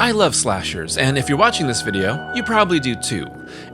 I love slashers, and if you're watching this video, you probably do too.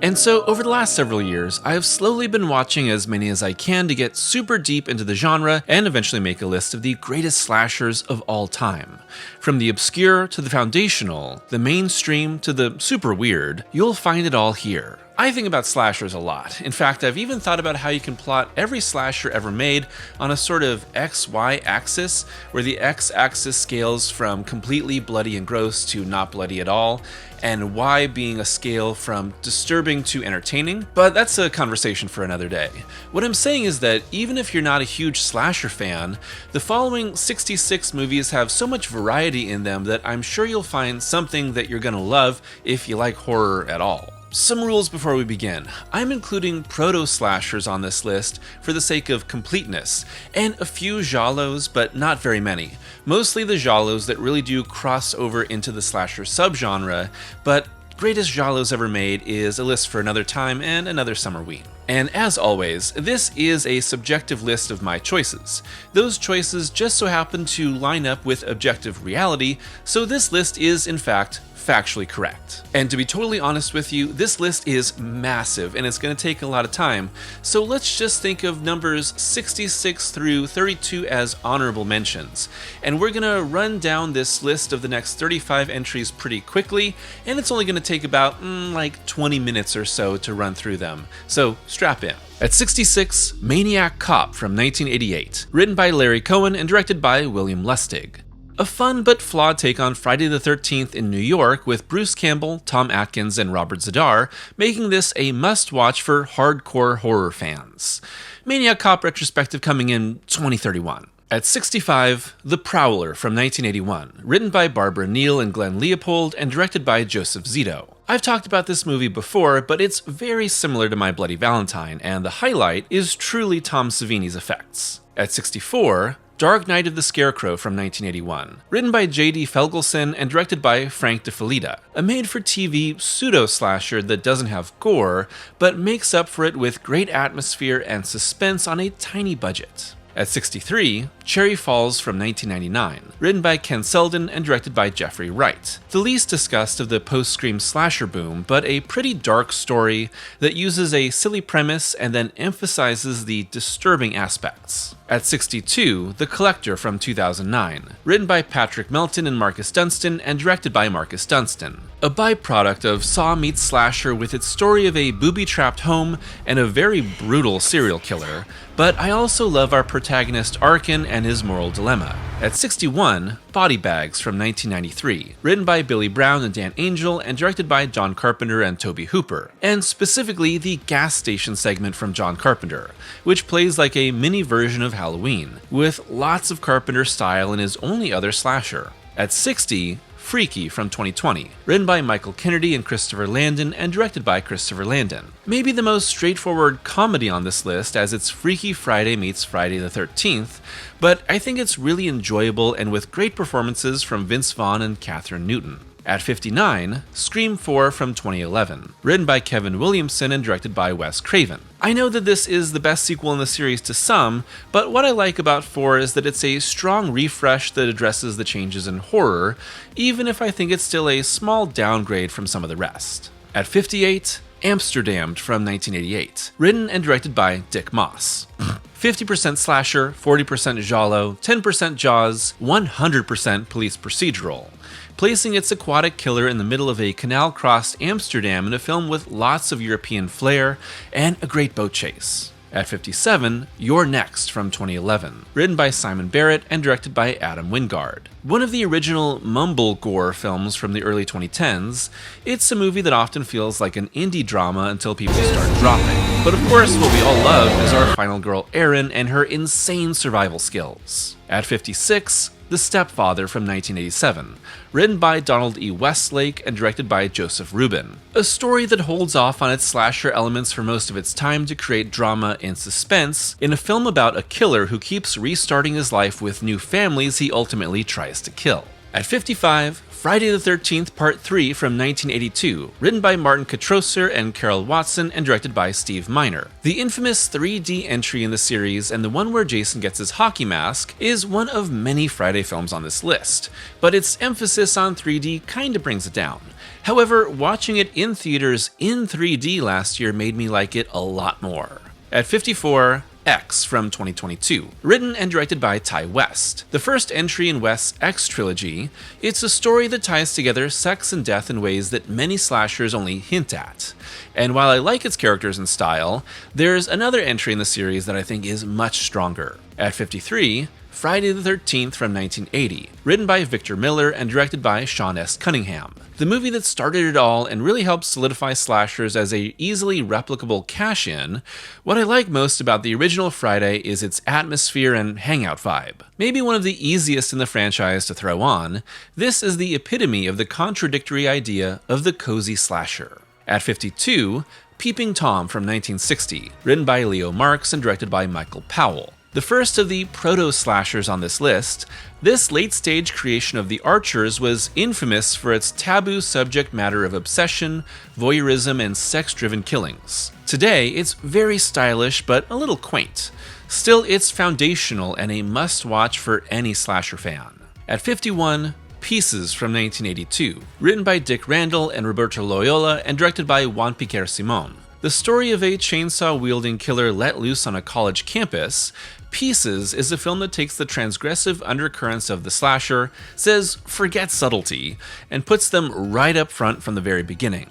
And so over the last several years, I've slowly been watching as many as I can to get super deep into the genre and eventually make a list of the greatest slashers of all time. From the obscure to the foundational, the mainstream to the super weird, you'll find it all here. I think about slashers a lot. In fact, I've even thought about how you can plot every slasher ever made on a sort of XY axis, where the X-axis scales from completely bloody and gross to not bloody at all, and Y being a scale from disturbing to entertaining, but that's a conversation for another day. What I'm saying is that even if you're not a huge slasher fan, the following 66 movies have so much variety in them that I'm sure you'll find something that you're gonna love if you like horror at all. Some rules before we begin. I'm including proto-slashers on this list for the sake of completeness, and a few giallos, but not very many. Mostly the giallos that really do cross over into the slasher subgenre, but greatest giallos ever made is a list for another time and another Summerween. And as always, this is a subjective list of my choices. Those choices just so happen to line up with objective reality, so this list is in fact factually correct. And to be totally honest with you, this list is massive and it's going to take a lot of time, so let's just think of numbers 66 through 32 as honorable mentions. And we're going to run down this list of the next 35 entries pretty quickly, and it's only going to take about like 20 minutes or so to run through them, so strap in. At 66, Maniac Cop from 1988, written by Larry Cohen and directed by William Lustig. A fun but flawed take on Friday the 13th in New York with Bruce Campbell, Tom Atkins, and Robert Z'Dar, making this a must-watch for hardcore horror fans. Maniac Cop retrospective coming in 2031. At 65, The Prowler from 1981, written by Barbara Neal and Glenn Leopold and directed by Joseph Zito. I've talked about this movie before, but it's very similar to My Bloody Valentine, and the highlight is truly Tom Savini's effects. At 64, Dark Night of the Scarecrow from 1981, written by J.D. Felgelson and directed by Frank DeFelitta, a made-for-TV pseudo-slasher that doesn't have gore, but makes up for it with great atmosphere and suspense on a tiny budget. At 63, Cherry Falls from 1999, written by Ken Selden and directed by Jeffrey Wright. The least discussed of the post-Scream slasher boom, but a pretty dark story that uses a silly premise and then emphasizes the disturbing aspects. At 62, The Collector from 2009, written by Patrick Melton and Marcus Dunstan and directed by Marcus Dunstan. A byproduct of Saw meets Slasher with its story of a booby-trapped home and a very brutal serial killer, but I also love our protagonist Arkin and his moral dilemma. At 61, Body Bags from 1993, written by Billy Brown and Dan Angel and directed by John Carpenter and Tobe Hooper, and specifically the gas station segment from John Carpenter, which plays like a mini version of Halloween, with lots of Carpenter style in his only other slasher. At 60, Freaky from 2020, written by Michael Kennedy and Christopher Landon and directed by Christopher Landon. Maybe the most straightforward comedy on this list, as it's Freaky Friday meets Friday the 13th, but I think it's really enjoyable and with great performances from Vince Vaughn and Katherine Newton. At 59, Scream 4 from 2011, written by Kevin Williamson and directed by Wes Craven. I know that this is the best sequel in the series to some, but what I like about 4 is that it's a strong refresh that addresses the changes in horror, even if I think it's still a small downgrade from some of the rest. At 58, Amsterdam from 1988, written and directed by Dick Moss. 50% slasher, 40% giallo, 10% Jaws, 100% police procedural, placing its aquatic killer in the middle of a canal-crossed Amsterdam in a film with lots of European flair and a great boat chase. At 57, You're Next from 2011, written by Simon Barrett and directed by Adam Wingard. One of the original mumble gore films from the early 2010s, it's a movie that often feels like an indie drama until people start dropping. But of course, what we all love is our final girl Erin and her insane survival skills. At 56, The Stepfather from 1987, written by Donald E. Westlake and directed by Joseph Rubin. A story that holds off on its slasher elements for most of its time to create drama and suspense in a film about a killer who keeps restarting his life with new families he ultimately tries to kill. At 55, Friday the 13th Part 3 from 1982, written by Martin Katrosser and Carol Watson and directed by Steve Miner. The infamous 3D entry in the series and the one where Jason gets his hockey mask is one of many Friday films on this list, but its emphasis on 3D kinda brings it down. However, watching it in theaters in 3D last year made me like it a lot more. At 54, X from 2022, written and directed by Ty West. The first entry in West's X trilogy, it's a story that ties together sex and death in ways that many slashers only hint at. And while I like its characters and style, there's another entry in the series that I think is much stronger. At 53, Friday the 13th from 1980, written by Victor Miller and directed by Sean S. Cunningham. The movie that started it all and really helped solidify slashers as a easily replicable cash-in. What I like most about the original Friday is its atmosphere and hangout vibe. Maybe one of the easiest in the franchise to throw on, this is the epitome of the contradictory idea of the cozy slasher. At 52, Peeping Tom from 1960, written by Leo Marks and directed by Michael Powell. The first of the proto-slashers on this list, this late-stage creation of the Archers was infamous for its taboo subject matter of obsession, voyeurism, and sex-driven killings. Today, it's very stylish but a little quaint. Still, it's foundational and a must-watch for any slasher fan. At 51, Pieces from 1982, written by Dick Randall and Roberto Loyola and directed by Juan Piquer Simon. The story of a chainsaw-wielding killer let loose on a college campus, Pieces is a film that takes the transgressive undercurrents of the slasher, says forget subtlety, and puts them right up front from the very beginning.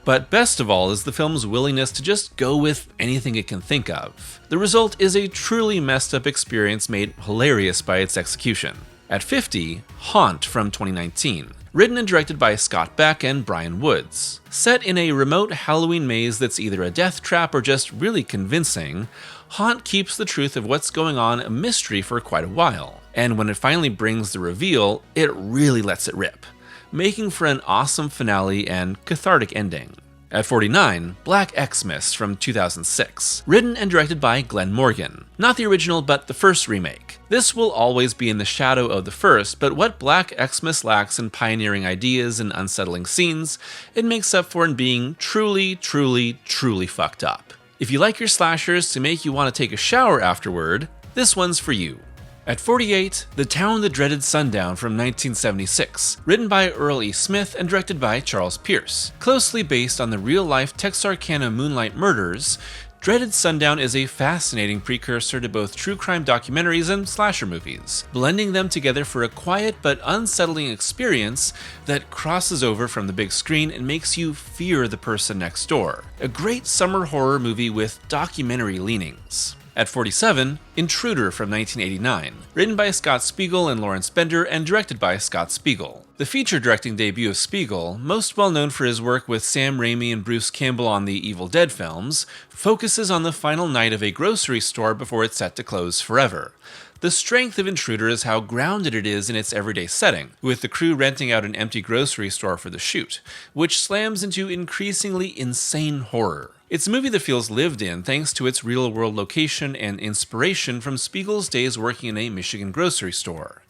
But best of all is the film's willingness to just go with anything it can think of. The result is a truly messed up experience made hilarious by its execution. At 50, Haunt from 2019. Written and directed by Scott Beck and Brian Woods. Set in a remote Halloween maze that's either a death trap or just really convincing, Haunt keeps the truth of what's going on a mystery for quite a while. And when it finally brings the reveal, it really lets it rip, making for an awesome finale and cathartic ending. At 49, Black Xmas from 2006, written and directed by Glenn Morgan. Not the original, but the first remake. This will always be in the shadow of the first, but what Black Xmas lacks in pioneering ideas and unsettling scenes, it makes up for in being truly, truly, truly fucked up. If you like your slashers to make you want to take a shower afterward, this one's for you. At 48, The Town That Dreaded Sundown from 1976, written by Earl E. Smith and directed by Charles Pierce. Closely based on the real-life Texarkana Moonlight murders, Dreaded Sundown is a fascinating precursor to both true crime documentaries and slasher movies, blending them together for a quiet but unsettling experience that crosses over from the big screen and makes you fear the person next door. A great summer horror movie with documentary leanings. At 47, Intruder from 1989, written by Scott Spiegel and Lawrence Bender and directed by Scott Spiegel. The feature directing debut of Spiegel, most well known for his work with Sam Raimi and Bruce Campbell on the Evil Dead films, focuses on the final night of a grocery store before it's set to close forever. The strength of Intruder is how grounded it is in its everyday setting, with the crew renting out an empty grocery store for the shoot, which slams into increasingly insane horror. It's a movie that feels lived in thanks to its real-world location and inspiration from Spiegel's days working in a Michigan grocery store.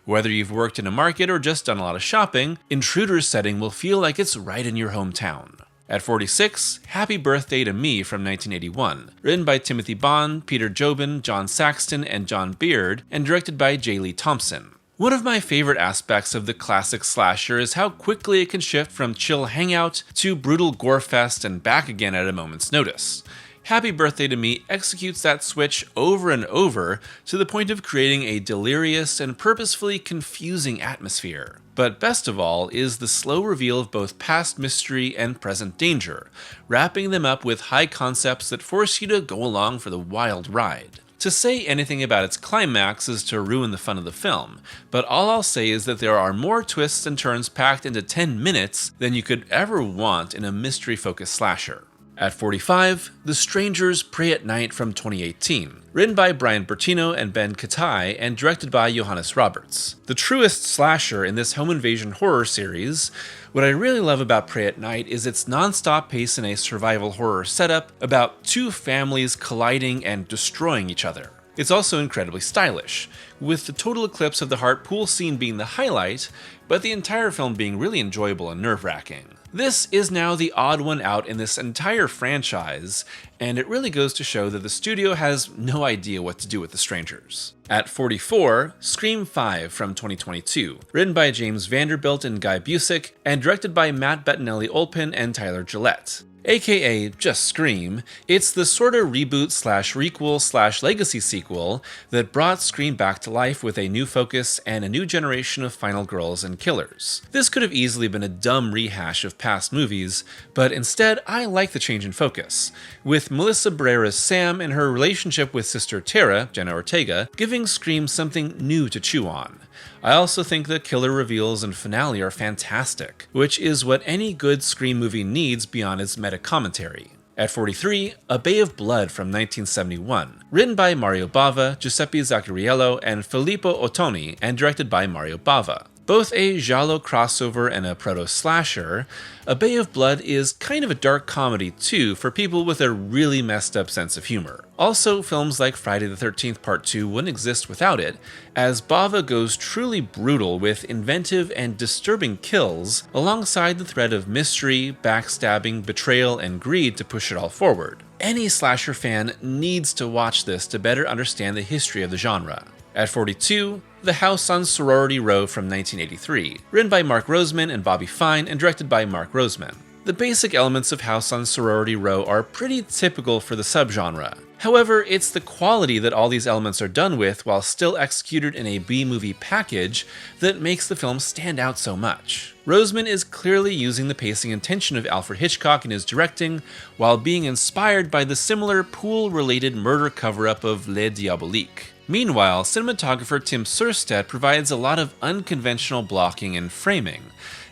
Whether you've worked in a market or just done a lot of shopping, Intruder's setting will feel like it's right in your hometown. At 46, Happy Birthday to Me from 1981, written by Timothy Bond, Peter Jobin, John Saxton, and John Beard, and directed by J. Lee Thompson. One of my favorite aspects of the classic slasher is how quickly it can shift from chill hangout to brutal gore fest and back again at a moment's notice. Happy Birthday to Me executes that switch over and over to the point of creating a delirious and purposefully confusing atmosphere. But best of all is the slow reveal of both past mystery and present danger, wrapping them up with high concepts that force you to go along for the wild ride. To say anything about its climax is to ruin the fun of the film, but all I'll say is that there are more twists and turns packed into 10 minutes than you could ever want in a mystery-focused slasher. At 45, The Strangers Pray at Night from 2018, written by Brian Bertino and Ben Katai and directed by Johannes Roberts. The truest slasher in this home invasion horror series, what I really love about Pray at Night is its non-stop pace in a survival horror setup about two families colliding and destroying each other. It's also incredibly stylish, with the total eclipse of the heart pool scene being the highlight, but the entire film being really enjoyable and nerve-wracking. This is now the odd one out in this entire franchise, and it really goes to show that the studio has no idea what to do with the strangers. At 44, Scream 5 from 2022, written by James Vanderbilt and Guy Busick, and directed by Matt Bettinelli-Olpin and Tyler Gillette. AKA just Scream, it's the sorta reboot/requel/legacy sequel that brought Scream back to life with a new focus and a new generation of final girls and killers. This could have easily been a dumb rehash of past movies, but instead I like the change in focus, with Melissa Barrera's Sam and her relationship with sister Tara, Jenna Ortega, giving Scream something new to chew on. I also think the killer reveals and finale are fantastic, which is what any good Scream movie needs beyond its meta-commentary. At 43, A Bay of Blood from 1971, written by Mario Bava, Giuseppe Zacariello, and Filippo Ottoni, and directed by Mario Bava. Both a giallo crossover and a proto-slasher, A Bay of Blood is kind of a dark comedy too for people with a really messed up sense of humor. Also, films like Friday the 13th Part 2 wouldn't exist without it, as Bava goes truly brutal with inventive and disturbing kills, alongside the thread of mystery, backstabbing, betrayal, and greed to push it all forward. Any slasher fan needs to watch this to better understand the history of the genre. At 42, The House on Sorority Row from 1983, written by Mark Roseman and Bobby Fine and directed by Mark Roseman. The basic elements of House on Sorority Row are pretty typical for the subgenre. However, it's the quality that all these elements are done with while still executed in a B-movie package that makes the film stand out so much. Roseman is clearly using the pacing and tension of Alfred Hitchcock in his directing, while being inspired by the similar pool-related murder cover-up of Les Diaboliques. Meanwhile, cinematographer Tim Surstedt provides a lot of unconventional blocking and framing,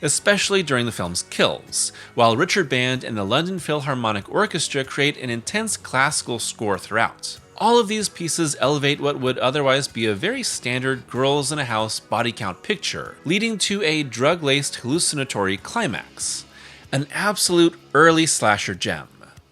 especially during the film's kills, while Richard Band and the London Philharmonic Orchestra create an intense classical score throughout. All of these pieces elevate what would otherwise be a very standard girls in a house body count picture, leading to a drug-laced hallucinatory climax. An absolute early slasher gem.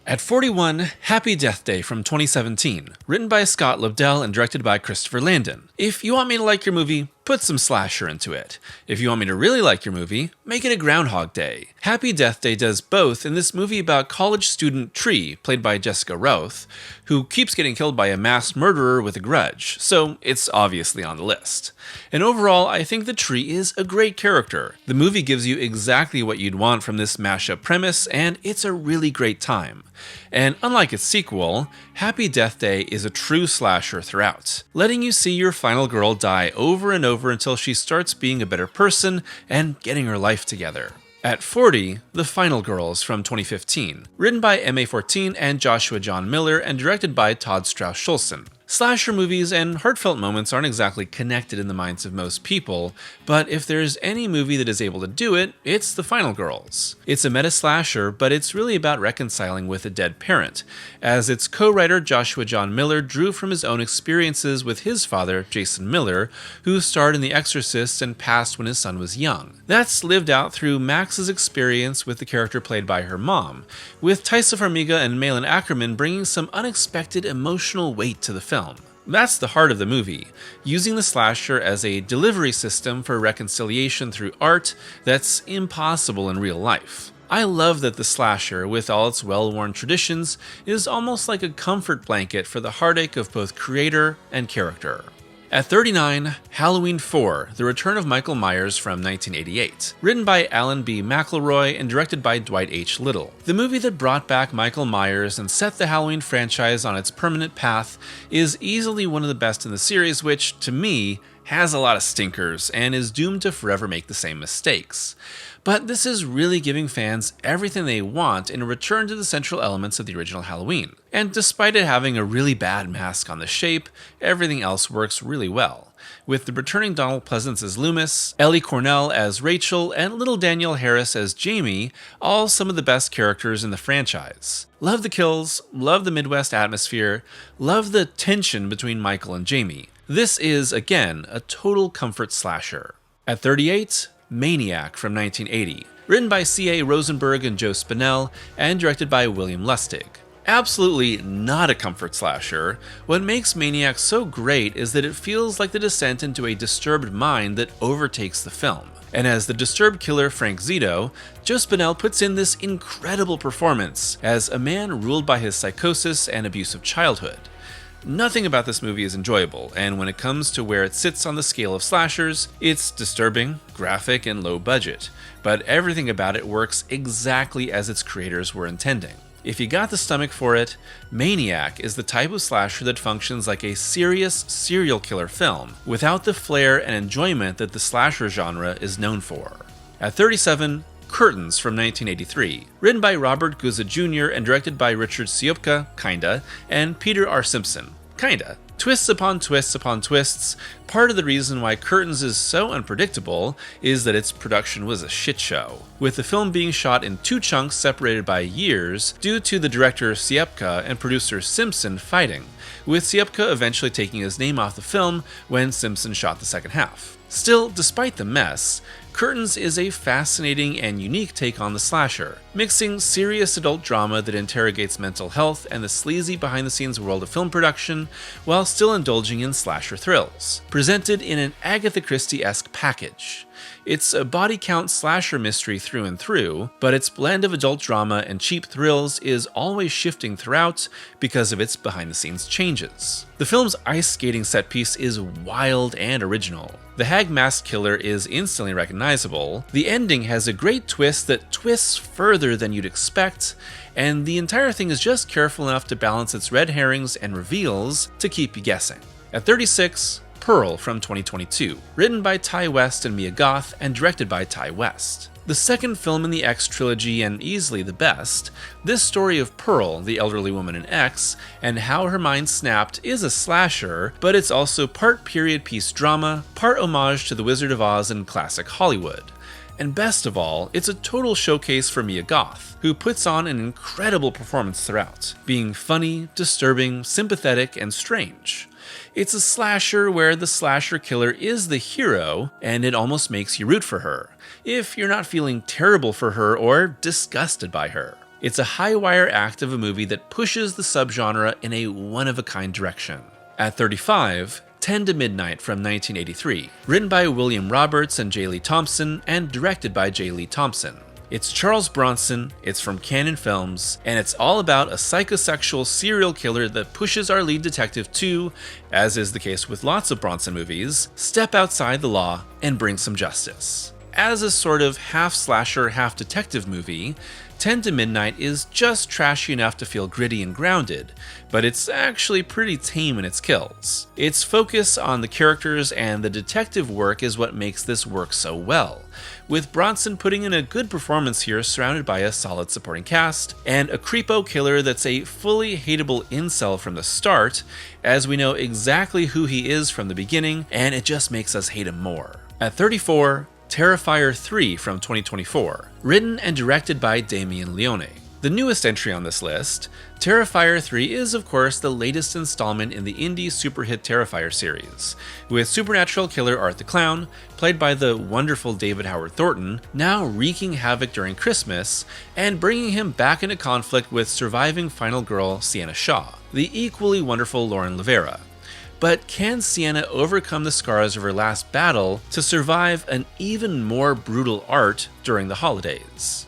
At 41, Happy Death Day from 2017, written by Scott Lobdell and directed by Christopher Landon. If you want me to like your movie, put some slasher into it. If you want me to really like your movie, make it a Groundhog Day. Happy Death Day does both in this movie about college student Tree, played by Jessica Rothe, who keeps getting killed by a masked murderer with a grudge, so it's obviously on the list. And overall, I think the Tree is a great character. The movie gives you exactly what you'd want from this mashup premise, and it's a really great time. And unlike its sequel, Happy Death Day is a true slasher throughout, letting you see your final girl die over and over until she starts being a better person and getting her life together. At 40, The Final Girls from 2015, written by MA14 and Joshua John Miller and directed by Todd Strauss-Schulson. Slasher movies and heartfelt moments aren't exactly connected in the minds of most people, but if there's any movie that is able to do it, it's The Final Girls. It's a meta-slasher, but it's really about reconciling with a dead parent, as its co-writer Joshua John Miller drew from his own experiences with his father, Jason Miller, who starred in The Exorcist and passed when his son was young. That's lived out through Max's experience with the character played by her mom, with Taissa Farmiga and Malin Ackerman bringing some unexpected emotional weight to the film. That's the heart of the movie, using the slasher as a delivery system for reconciliation through art that's impossible in real life. I love that the slasher, with all its well-worn traditions, is almost like a comfort blanket for the heartache of both creator and character. At 39, Halloween 4, The Return of Michael Myers from 1988, written by Alan B. McElroy and directed by Dwight H. Little. The movie that brought back Michael Myers and set the Halloween franchise on its permanent path is easily one of the best in the series, which, to me, has a lot of stinkers and is doomed to forever make the same mistakes. But this is really giving fans everything they want in a return to the central elements of the original Halloween. And despite it having a really bad mask on the shape, everything else works really well, with the returning Donald Pleasance as Loomis, Ellie Cornell as Rachel, and little Danielle Harris as Jamie, all some of the best characters in the franchise. Love the kills, love the Midwest atmosphere, love the tension between Michael and Jamie. This is, again, a total comfort slasher. At 38, Maniac from 1980, written by C.A. Rosenberg and Joe Spinell, and directed by William Lustig. Absolutely not a comfort slasher, what makes Maniac so great is that it feels like the descent into a disturbed mind that overtakes the film. And as the disturbed killer Frank Zito, Joe Spinell puts in this incredible performance as a man ruled by his psychosis and abusive childhood. Nothing about this movie is enjoyable, and when it comes to where it sits on the scale of slashers, it's disturbing, graphic, and low budget, but everything about it works exactly as its creators were intending. If you got the stomach for it, Maniac is the type of slasher that functions like a serious serial killer film, without the flair and enjoyment that the slasher genre is known for. At 37, Curtains from 1983, written by Robert Guza Jr. and directed by Richard Siopka, kinda, and Peter R. Simpson, kinda. Twists upon twists upon twists. Part of the reason why Curtains is so unpredictable is that its production was a shit show, with the film being shot in 2 chunks separated by years due to the director Siopka and producer Simpson fighting, with Siopka eventually taking his name off the film when Simpson shot the second half. Still, despite the mess, Curtains is a fascinating and unique take on the slasher, mixing serious adult drama that interrogates mental health and the sleazy behind-the-scenes world of film production, while still indulging in slasher thrills, presented in an Agatha Christie-esque package. It's a body count slasher mystery through and through, but its blend of adult drama and cheap thrills is always shifting throughout because of its behind-the-scenes changes. The film's ice skating set piece is wild and original. The hag mask killer is instantly recognizable, the ending has a great twist that twists further than you'd expect, and the entire thing is just careful enough to balance its red herrings and reveals to keep you guessing. At 36, Pearl from 2022, written by Ty West and Mia Goth and directed by Ty West. The second film in the X trilogy and easily the best, this story of Pearl, the elderly woman in X, and how her mind snapped is a slasher, but it's also part period piece drama, part homage to The Wizard of Oz and classic Hollywood. And best of all, it's a total showcase for Mia Goth, who puts on an incredible performance throughout, being funny, disturbing, sympathetic, and strange. It's a slasher where the slasher killer is the hero, and it almost makes you root for her, if you're not feeling terrible for her or disgusted by her. It's a high-wire act of a movie that pushes the subgenre in a one-of-a-kind direction. At 35, 10 to Midnight from 1983, written by William Roberts and J. Lee Thompson, and directed by J. Lee Thompson. It's Charles Bronson, it's from Canon Films, and it's all about a psychosexual serial killer that pushes our lead detective to, as is the case with lots of Bronson movies, step outside the law and bring some justice. As a sort of half-slasher, half-detective movie, 10 to Midnight is just trashy enough to feel gritty and grounded, but it's actually pretty tame in its kills. Its focus on the characters and the detective work is what makes this work so well, with Bronson putting in a good performance here surrounded by a solid supporting cast, and a creepo killer that's a fully hateable incel from the start, as we know exactly who he is from the beginning, and it just makes us hate him more. At 34, Terrifier 3 from 2024, written and directed by Damien Leone. The newest entry on this list, Terrifier 3 is of course the latest installment in the indie super hit Terrifier series, with supernatural killer Art the Clown, played by the wonderful David Howard Thornton, now wreaking havoc during Christmas, and bringing him back into conflict with surviving final girl Sienna Shaw, the equally wonderful Lauren Levera. But can Sienna overcome the scars of her last battle to survive an even more brutal Art during the holidays?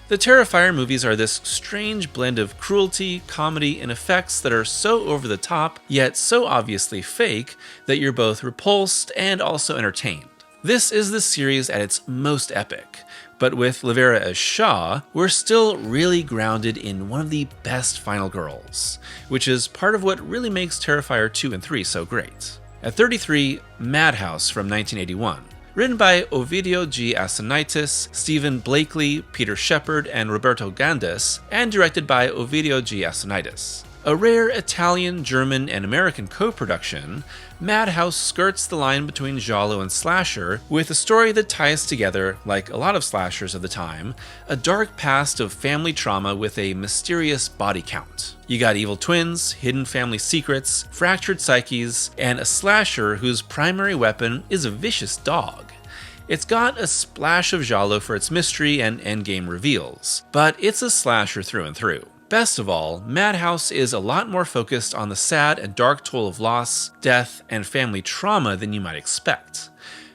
The Terrifier movies are this strange blend of cruelty, comedy, and effects that are so over the top, yet so obviously fake, that you're both repulsed and also entertained. This is the series at its most epic, but with Levera as Shaw, we're still really grounded in one of the best final girls, which is part of what really makes Terrifier 2 and 3 so great. At 33, Madhouse from 1981. Written by Ovidio G. Asanitis, Stephen Blakely, Peter Shepard, and Roberto Gandis, and directed by Ovidio G. Asanitis. A rare Italian, German, and American co-production, Madhouse skirts the line between giallo and slasher with a story that ties together, like a lot of slashers of the time, a dark past of family trauma with a mysterious body count. You got evil twins, hidden family secrets, fractured psyches, and a slasher whose primary weapon is a vicious dog. It's got a splash of giallo for its mystery and endgame reveals, but it's a slasher through and through. Best of all, Madhouse is a lot more focused on the sad and dark toll of loss, death, and family trauma than you might expect.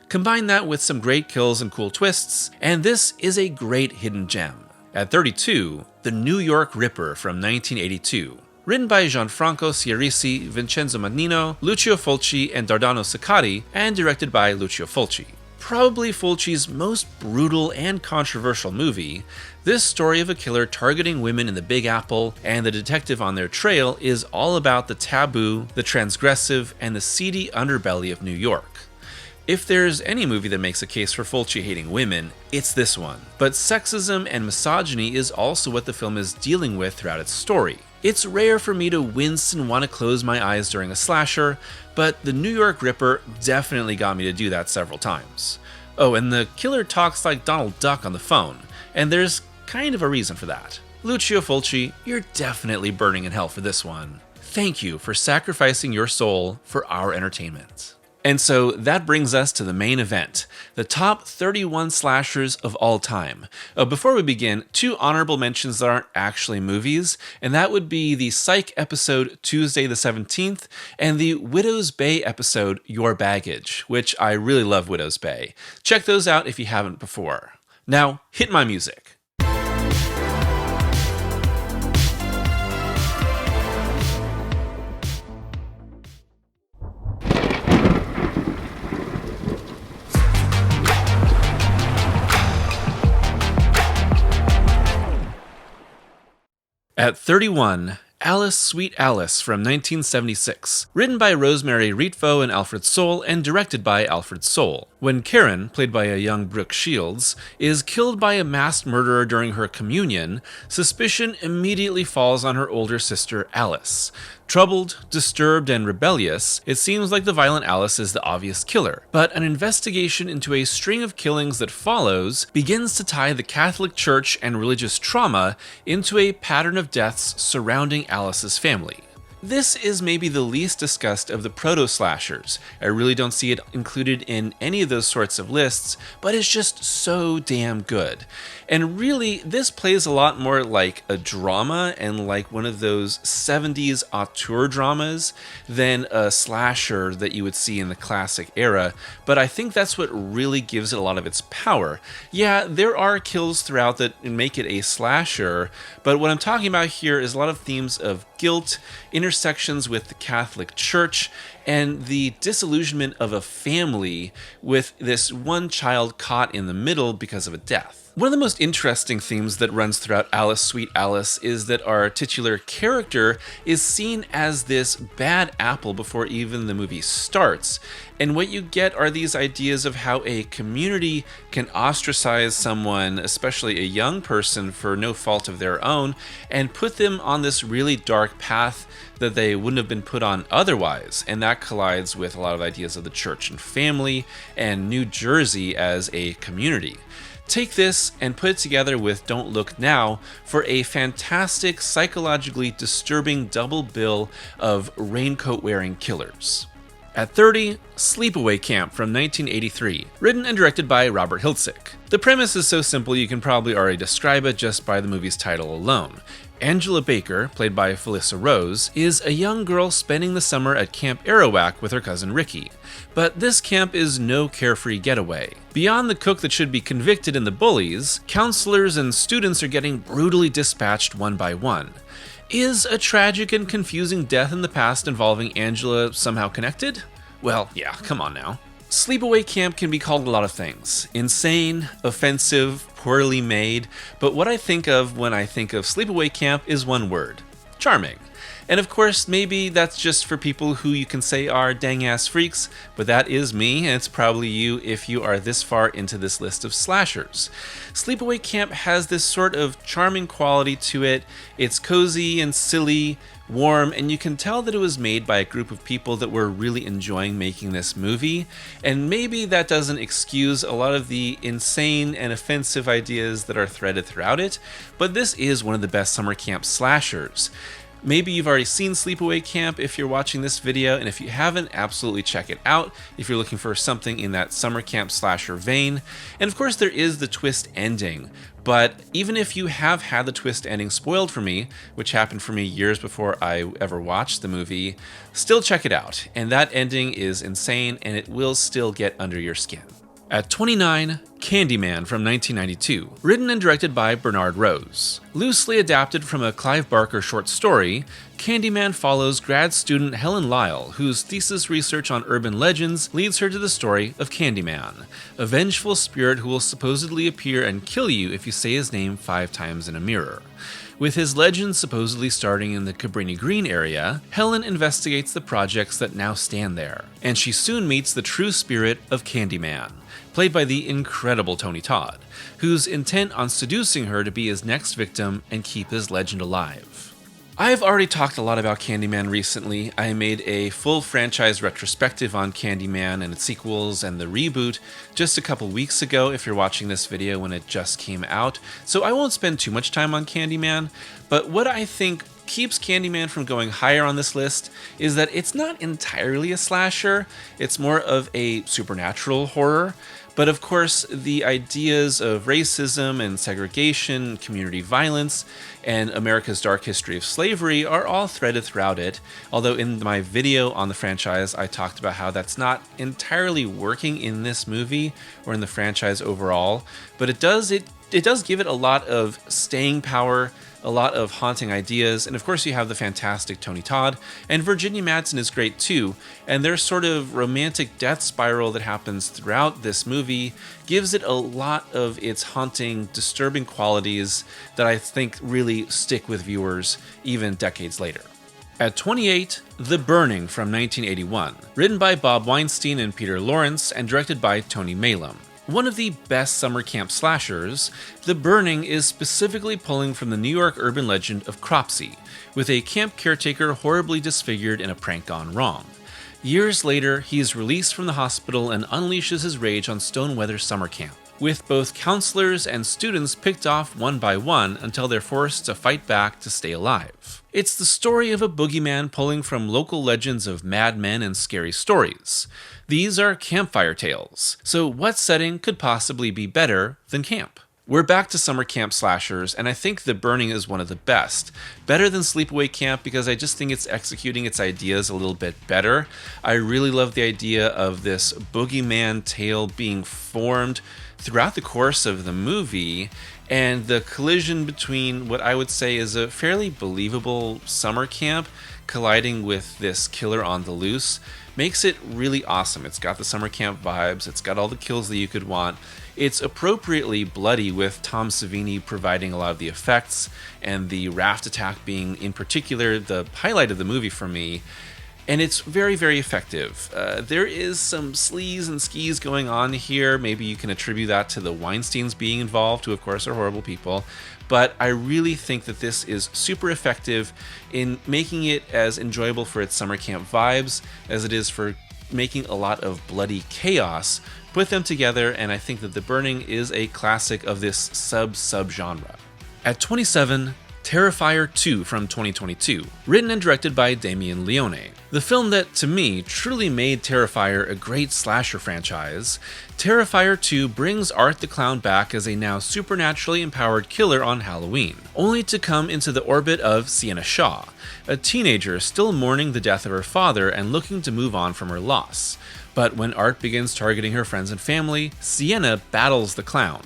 Combine that with some great kills and cool twists, and this is a great hidden gem. At 32, The New York Ripper from 1982. Written by Gianfranco Chiarisi, Vincenzo Mannino, Lucio Fulci, and Dardano Siccardi, and directed by Lucio Fulci. Probably Fulci's most brutal and controversial movie, this story of a killer targeting women in the Big Apple and the detective on their trail is all about the taboo, the transgressive, and the seedy underbelly of New York. If there's any movie that makes a case for Fulci hating women, it's this one. But sexism and misogyny is also what the film is dealing with throughout its story. It's rare for me to wince and want to close my eyes during a slasher, but The New York Ripper definitely got me to do that several times. Oh, and the killer talks like Donald Duck on the phone, and there's kind of a reason for that. Lucio Fulci, you're definitely burning in hell for this one. Thank you for sacrificing your soul for our entertainment. And so that brings us to the main event, the top 31 slashers of all time. Before we begin, 2 honorable mentions that aren't actually movies, and that would be the Psych episode Tuesday the 17th and the Widow's Bay episode Your Baggage, which I really love Widow's Bay. Check those out if you haven't before. Now, hit my music. At 31, Alice, Sweet Alice from 1976, written by Rosemary Rietvo and Alfred Soule and directed by Alfred Soule. When Karen, played by a young Brooke Shields, is killed by a masked murderer during her communion, suspicion immediately falls on her older sister Alice. Troubled, disturbed, and rebellious, it seems like the violent Alice is the obvious killer, but an investigation into a string of killings that follows begins to tie the Catholic Church and religious trauma into a pattern of deaths surrounding Alice's family. This is maybe the least discussed of the proto-slashers. I really don't see it included in any of those sorts of lists, but it's just so damn good. And really, this plays a lot more like a drama and like one of those 70s auteur dramas than a slasher that you would see in the classic era, but I think that's what really gives it a lot of its power. Yeah, there are kills throughout that make it a slasher, but what I'm talking about here is a lot of themes of guilt, intersections with the Catholic Church, and the disillusionment of a family with this one child caught in the middle because of a death. One of the most interesting themes that runs throughout Alice, Sweet Alice is that our titular character is seen as this bad apple before even the movie starts. And what you get are these ideas of how a community can ostracize someone, especially a young person, for no fault of their own, and put them on this really dark path that they wouldn't have been put on otherwise. And that collides with a lot of ideas of the church and family and New Jersey as a community. Take this and put it together with Don't Look Now for a fantastic, psychologically disturbing double bill of raincoat-wearing killers. At 30, Sleepaway Camp from 1983, written and directed by Robert Hiltzik. The premise is so simple you can probably already describe it just by the movie's title alone. Angela Baker, played by Felissa Rose, is a young girl spending the summer at Camp Arawak with her cousin Ricky. But this camp is no carefree getaway. Beyond the cook that should be convicted and the bullies, counselors and students are getting brutally dispatched one by one. Is a tragic and confusing death in the past involving Angela somehow connected? Well, yeah, come on now. Sleepaway Camp can be called a lot of things. Insane, offensive, poorly made, but what I think of when I think of Sleepaway Camp is one word: charming. And of course, maybe that's just for people who you can say are dang-ass freaks, but that is me, and it's probably you if you are this far into this list of slashers. Sleepaway Camp has this sort of charming quality to it. It's cozy and silly, warm, and you can tell that it was made by a group of people that were really enjoying making this movie, and maybe that doesn't excuse a lot of the insane and offensive ideas that are threaded throughout it, but this is one of the best summer camp slashers. Maybe you've already seen Sleepaway Camp if you're watching this video, and if you haven't, absolutely check it out if you're looking for something in that summer camp slasher vein. And of course there is the twist ending, but even if you have had the twist ending spoiled for me, which happened for me years before I ever watched the movie, still check it out, and that ending is insane and it will still get under your skin. At 29, Candyman from 1992, written and directed by Bernard Rose. Loosely adapted from a Clive Barker short story, Candyman follows grad student Helen Lyle, whose thesis research on urban legends leads her to the story of Candyman, a vengeful spirit who will supposedly appear and kill you if you say his name 5 times in a mirror. With his legend supposedly starting in the Cabrini Green area, Helen investigates the projects that now stand there, and she soon meets the true spirit of Candyman, played by the incredible Tony Todd, who's intent on seducing her to be his next victim and keep his legend alive. I've already talked a lot about Candyman recently. I made a full franchise retrospective on Candyman and its sequels and the reboot just a couple weeks ago if you're watching this video when it just came out, so I won't spend too much time on Candyman, but what I think keeps Candyman from going higher on this list is that it's not entirely a slasher, it's more of a supernatural horror. But of course, the ideas of racism and segregation, community violence, and America's dark history of slavery are all threaded throughout it, although in my video on the franchise, I talked about how that's not entirely working in this movie or in the franchise overall, but it does give it a lot of staying power, a lot of haunting ideas, and of course you have the fantastic Tony Todd, and Virginia Madsen is great too, and their sort of romantic death spiral that happens throughout this movie gives it a lot of its haunting, disturbing qualities that I think really stick with viewers even decades later. At 28, The Burning from 1981, written by Bob Weinstein and Peter Lawrence and directed by Tony Maylam. One of the best summer camp slashers, The Burning is specifically pulling from the New York urban legend of Cropsey, with a camp caretaker horribly disfigured in a prank gone wrong. Years later, he is released from the hospital and unleashes his rage on Stoneweather Summer Camp, with both counselors and students picked off one by one until they're forced to fight back to stay alive. It's the story of a boogeyman pulling from local legends of madmen and scary stories. These are campfire tales, so what setting could possibly be better than camp? We're back to summer camp slashers, and I think The Burning is one of the best. Better than Sleepaway Camp because I just think it's executing its ideas a little bit better. I really love the idea of this boogeyman tale being formed throughout the course of the movie, and the collision between what I would say is a fairly believable summer camp colliding with this killer on the loose makes it really awesome. It's got the summer camp vibes, it's got all the kills that you could want. It's appropriately bloody with Tom Savini providing a lot of the effects and the raft attack being in particular the highlight of the movie for me. And it's very, very effective. There is some sleaze and skis going on here. Maybe you can attribute that to the Weinsteins being involved, who of course are horrible people. But I really think that this is super effective in making it as enjoyable for its summer camp vibes as it is for making a lot of bloody chaos. Put them together, and I think that The Burning is a classic of this sub-genre. At 27, Terrifier 2 from 2022, written and directed by Damien Leone. The film that, to me, truly made Terrifier a great slasher franchise, Terrifier 2 brings Art the Clown back as a now supernaturally empowered killer on Halloween, only to come into the orbit of Sienna Shaw, a teenager still mourning the death of her father and looking to move on from her loss. But when Art begins targeting her friends and family, Sienna battles the clown,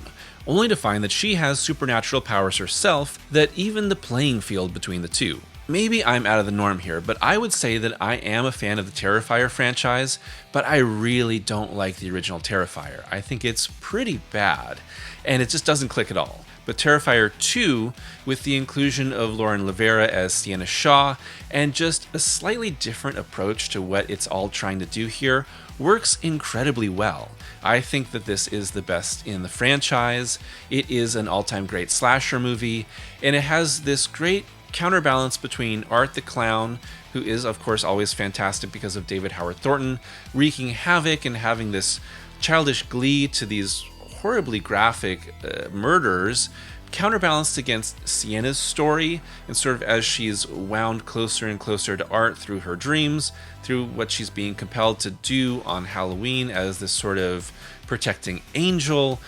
only to find that she has supernatural powers herself that even the playing field between the two. Maybe I'm out of the norm here, but I would say that I am a fan of the Terrifier franchise, but I really don't like the original Terrifier. I think it's pretty bad, and it just doesn't click at all. But Terrifier 2, with the inclusion of Lauren Levera as Sienna Shaw, and just a slightly different approach to what it's all trying to do here, works incredibly well. I think that this is the best in the franchise. It is an all-time great slasher movie, and it has this great counterbalance between Art the Clown, who is of course always fantastic because of David Howard Thornton, wreaking havoc and having this childish glee to these horribly graphic murders counterbalanced against Sienna's story, and sort of as she's wound closer and closer to Art through her dreams, through what she's being compelled to do on Halloween as this sort of protecting angel,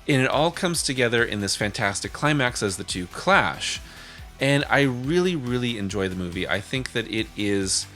and it all comes together in this fantastic climax as the two clash. And I really, really enjoy the movie. I think that it is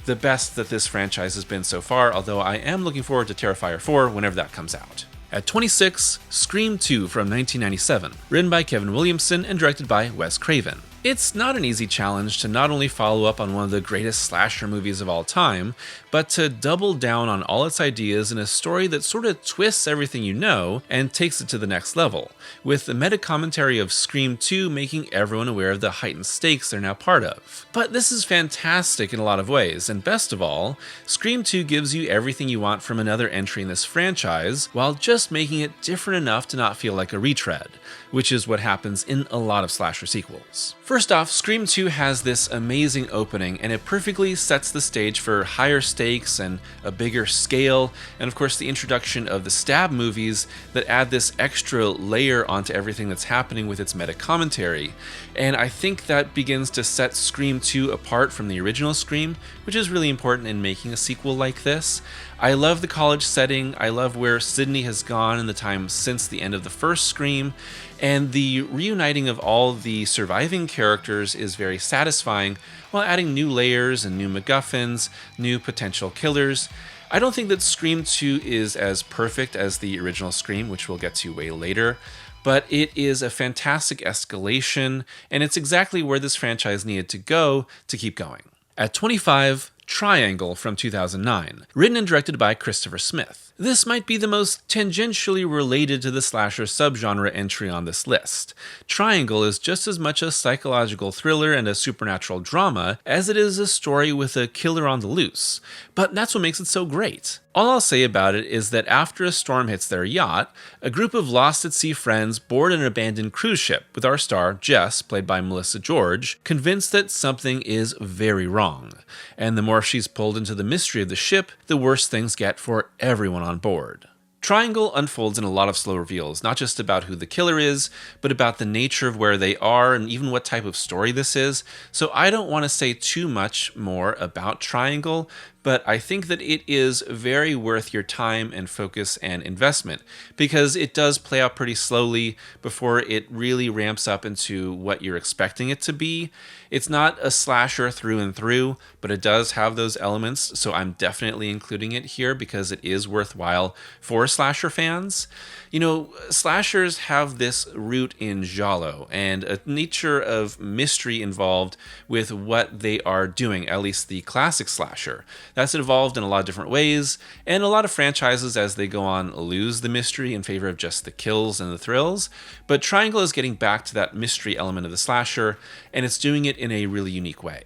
the best that this franchise has been so far, although I am looking forward to Terrifier 4 whenever that comes out. At 26, Scream 2 from 1997, written by Kevin Williamson and directed by Wes Craven. It's not an easy challenge to not only follow up on one of the greatest slasher movies of all time, but to double down on all its ideas in a story that sort of twists everything you know and takes it to the next level, with the meta-commentary of Scream 2 making everyone aware of the heightened stakes they're now part of. But this is fantastic in a lot of ways, and best of all, Scream 2 gives you everything you want from another entry in this franchise, while just making it different enough to not feel like a retread, which is what happens in a lot of slasher sequels. First off, Scream 2 has this amazing opening, and it perfectly sets the stage for higher stakes and a bigger scale, and of course the introduction of the stab movies that add this extra layer onto everything that's happening with its meta-commentary. And I think that begins to set Scream 2 apart from the original Scream, which is really important in making a sequel like this. I love the college setting, I love where Sydney has gone in the time since the end of the first Scream, and the reuniting of all the surviving characters is very satisfying, while adding new layers and new MacGuffins, new potential killers. I don't think that Scream 2 is as perfect as the original Scream, which we'll get to way later, but it is a fantastic escalation, and it's exactly where this franchise needed to go to keep going. At 25, Triangle from 2009, written and directed by Christopher Smith. This might be the most tangentially related to the slasher subgenre entry on this list. Triangle is just as much a psychological thriller and a supernatural drama as it is a story with a killer on the loose, but that's what makes it so great. All I'll say about it is that after a storm hits their yacht, a group of lost-at-sea friends board an abandoned cruise ship, with our star, Jess, played by Melissa George, convinced that something is very wrong. And the more she's pulled into the mystery of the ship, the worse things get for everyone on board. Triangle unfolds in a lot of slow reveals, not just about who the killer is, but about the nature of where they are and even what type of story this is, so I don't want to say too much more about Triangle, but I think that it is very worth your time and focus and investment, because it does play out pretty slowly before it really ramps up into what you're expecting it to be. It's not a slasher through and through, but it does have those elements, so I'm definitely including it here because it is worthwhile for slasher fans. You know, slashers have this root in giallo and a nature of mystery involved with what they are doing, at least the classic slasher. That's evolved in a lot of different ways, and a lot of franchises as they go on lose the mystery in favor of just the kills and the thrills, but Triangle is getting back to that mystery element of the slasher, and it's doing it in a really unique way.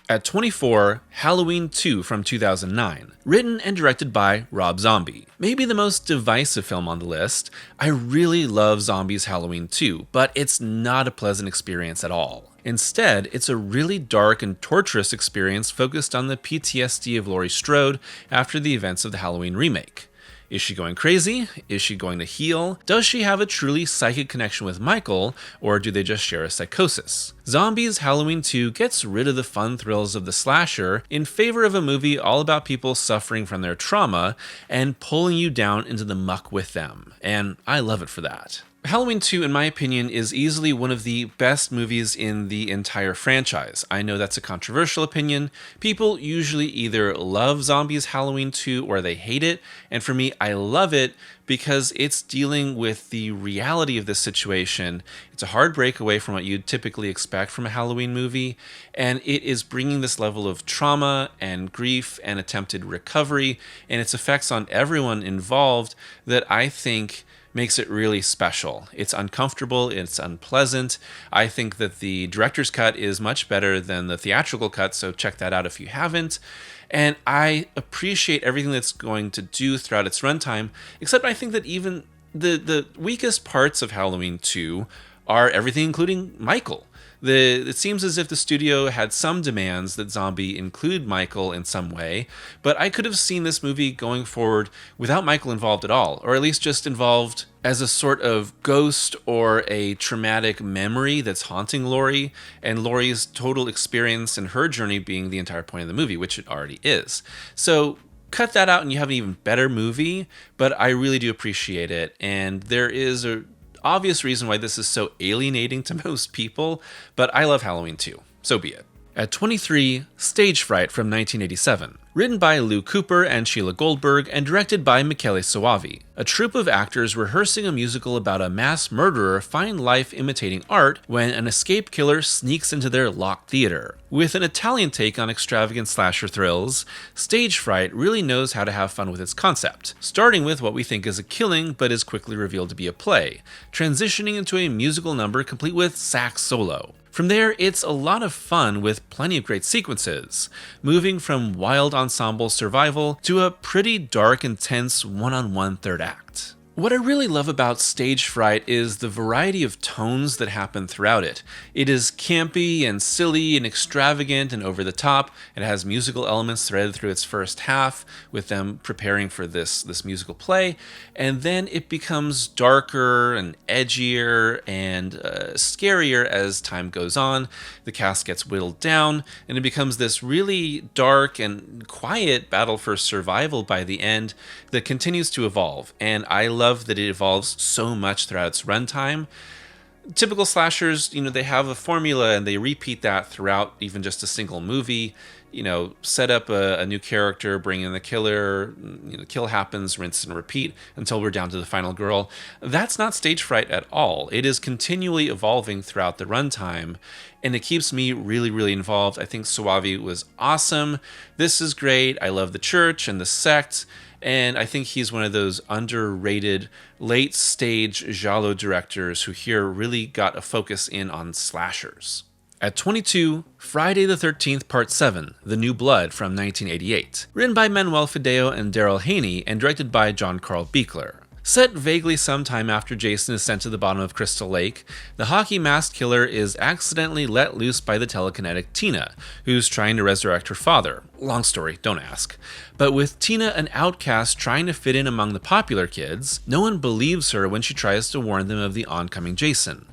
At 24, Halloween 2 from 2009, written and directed by Rob Zombie. Maybe the most divisive film on the list. I really love Zombie's Halloween 2, but it's not a pleasant experience at all. Instead, it's a really dark and torturous experience focused on the PTSD of Laurie Strode after the events of the Halloween remake. Is she going crazy? Is she going to heal? Does she have a truly psychic connection with Michael, or do they just share a psychosis? Zombies Halloween 2 gets rid of the fun thrills of the slasher in favor of a movie all about people suffering from their trauma and pulling you down into the muck with them, and I love it for that. Halloween 2, in my opinion, is easily one of the best movies in the entire franchise. I know that's a controversial opinion. People usually either love Zombies Halloween 2 or they hate it, and for me, I love it because it's dealing with the reality of this situation. It's a hard break away from what you'd typically expect from a Halloween movie, and it is bringing this level of trauma and grief and attempted recovery and its effects on everyone involved that I think makes it really special. It's uncomfortable, it's unpleasant. I think that the director's cut is much better than the theatrical cut, so check that out if you haven't. And I appreciate everything that's going to do throughout its runtime, except I think that even the weakest parts of Halloween 2 are everything including Michael. It seems as if the studio had some demands that Zombie include Michael in some way, but I could have seen this movie going forward without Michael involved at all, or at least just involved as a sort of ghost or a traumatic memory that's haunting Laurie, and Laurie's total experience and her journey being the entire point of the movie, which it already is. So cut that out and you have an even better movie, but I really do appreciate it, and there is a obvious reason why this is so alienating to most people, but I love Halloween too, so be it. At 23, Stage Fright from 1987. Written by Lou Cooper and Sheila Goldberg and directed by Michele Soavi. A troupe of actors rehearsing a musical about a mass murderer find life imitating art when an escaped killer sneaks into their locked theater. With an Italian take on extravagant slasher thrills, Stage Fright really knows how to have fun with its concept, starting with what we think is a killing but is quickly revealed to be a play, transitioning into a musical number complete with sax solo. From there, it's a lot of fun with plenty of great sequences, moving from wild ensemble survival to a pretty dark, intense one-on-one third act. What I really love about Stage Fright is the variety of tones that happen throughout it. It is campy and silly and extravagant and over the top. It has musical elements threaded through its first half, with them preparing for this musical play, and then it becomes darker and edgier and scarier as time goes on. The cast gets whittled down, and it becomes this really dark and quiet battle for survival by the end that continues to evolve, and I love that it evolves so much throughout its runtime. Typical slashers, they have a formula and they repeat that throughout even just a single movie. Set up a new character, bring in the killer, kill happens, rinse and repeat until we're down to the final girl. That's not Stage Fright at all. It is continually evolving throughout the runtime, and it keeps me really, really involved. I think Soavi was awesome. This is great. I love the church and the sect. And I think he's one of those underrated late-stage giallo directors who here really got a focus in on slashers. At 22, Friday the 13th Part 7, The New Blood from 1988. Written by Manuel Fideo and Daryl Haney and directed by John Carl Buechler. Set vaguely sometime after Jason is sent to the bottom of Crystal Lake, the hockey-masked killer is accidentally let loose by the telekinetic Tina, who's trying to resurrect her father. Long story, don't ask. But with Tina an outcast trying to fit in among the popular kids, no one believes her when she tries to warn them of the oncoming Jason.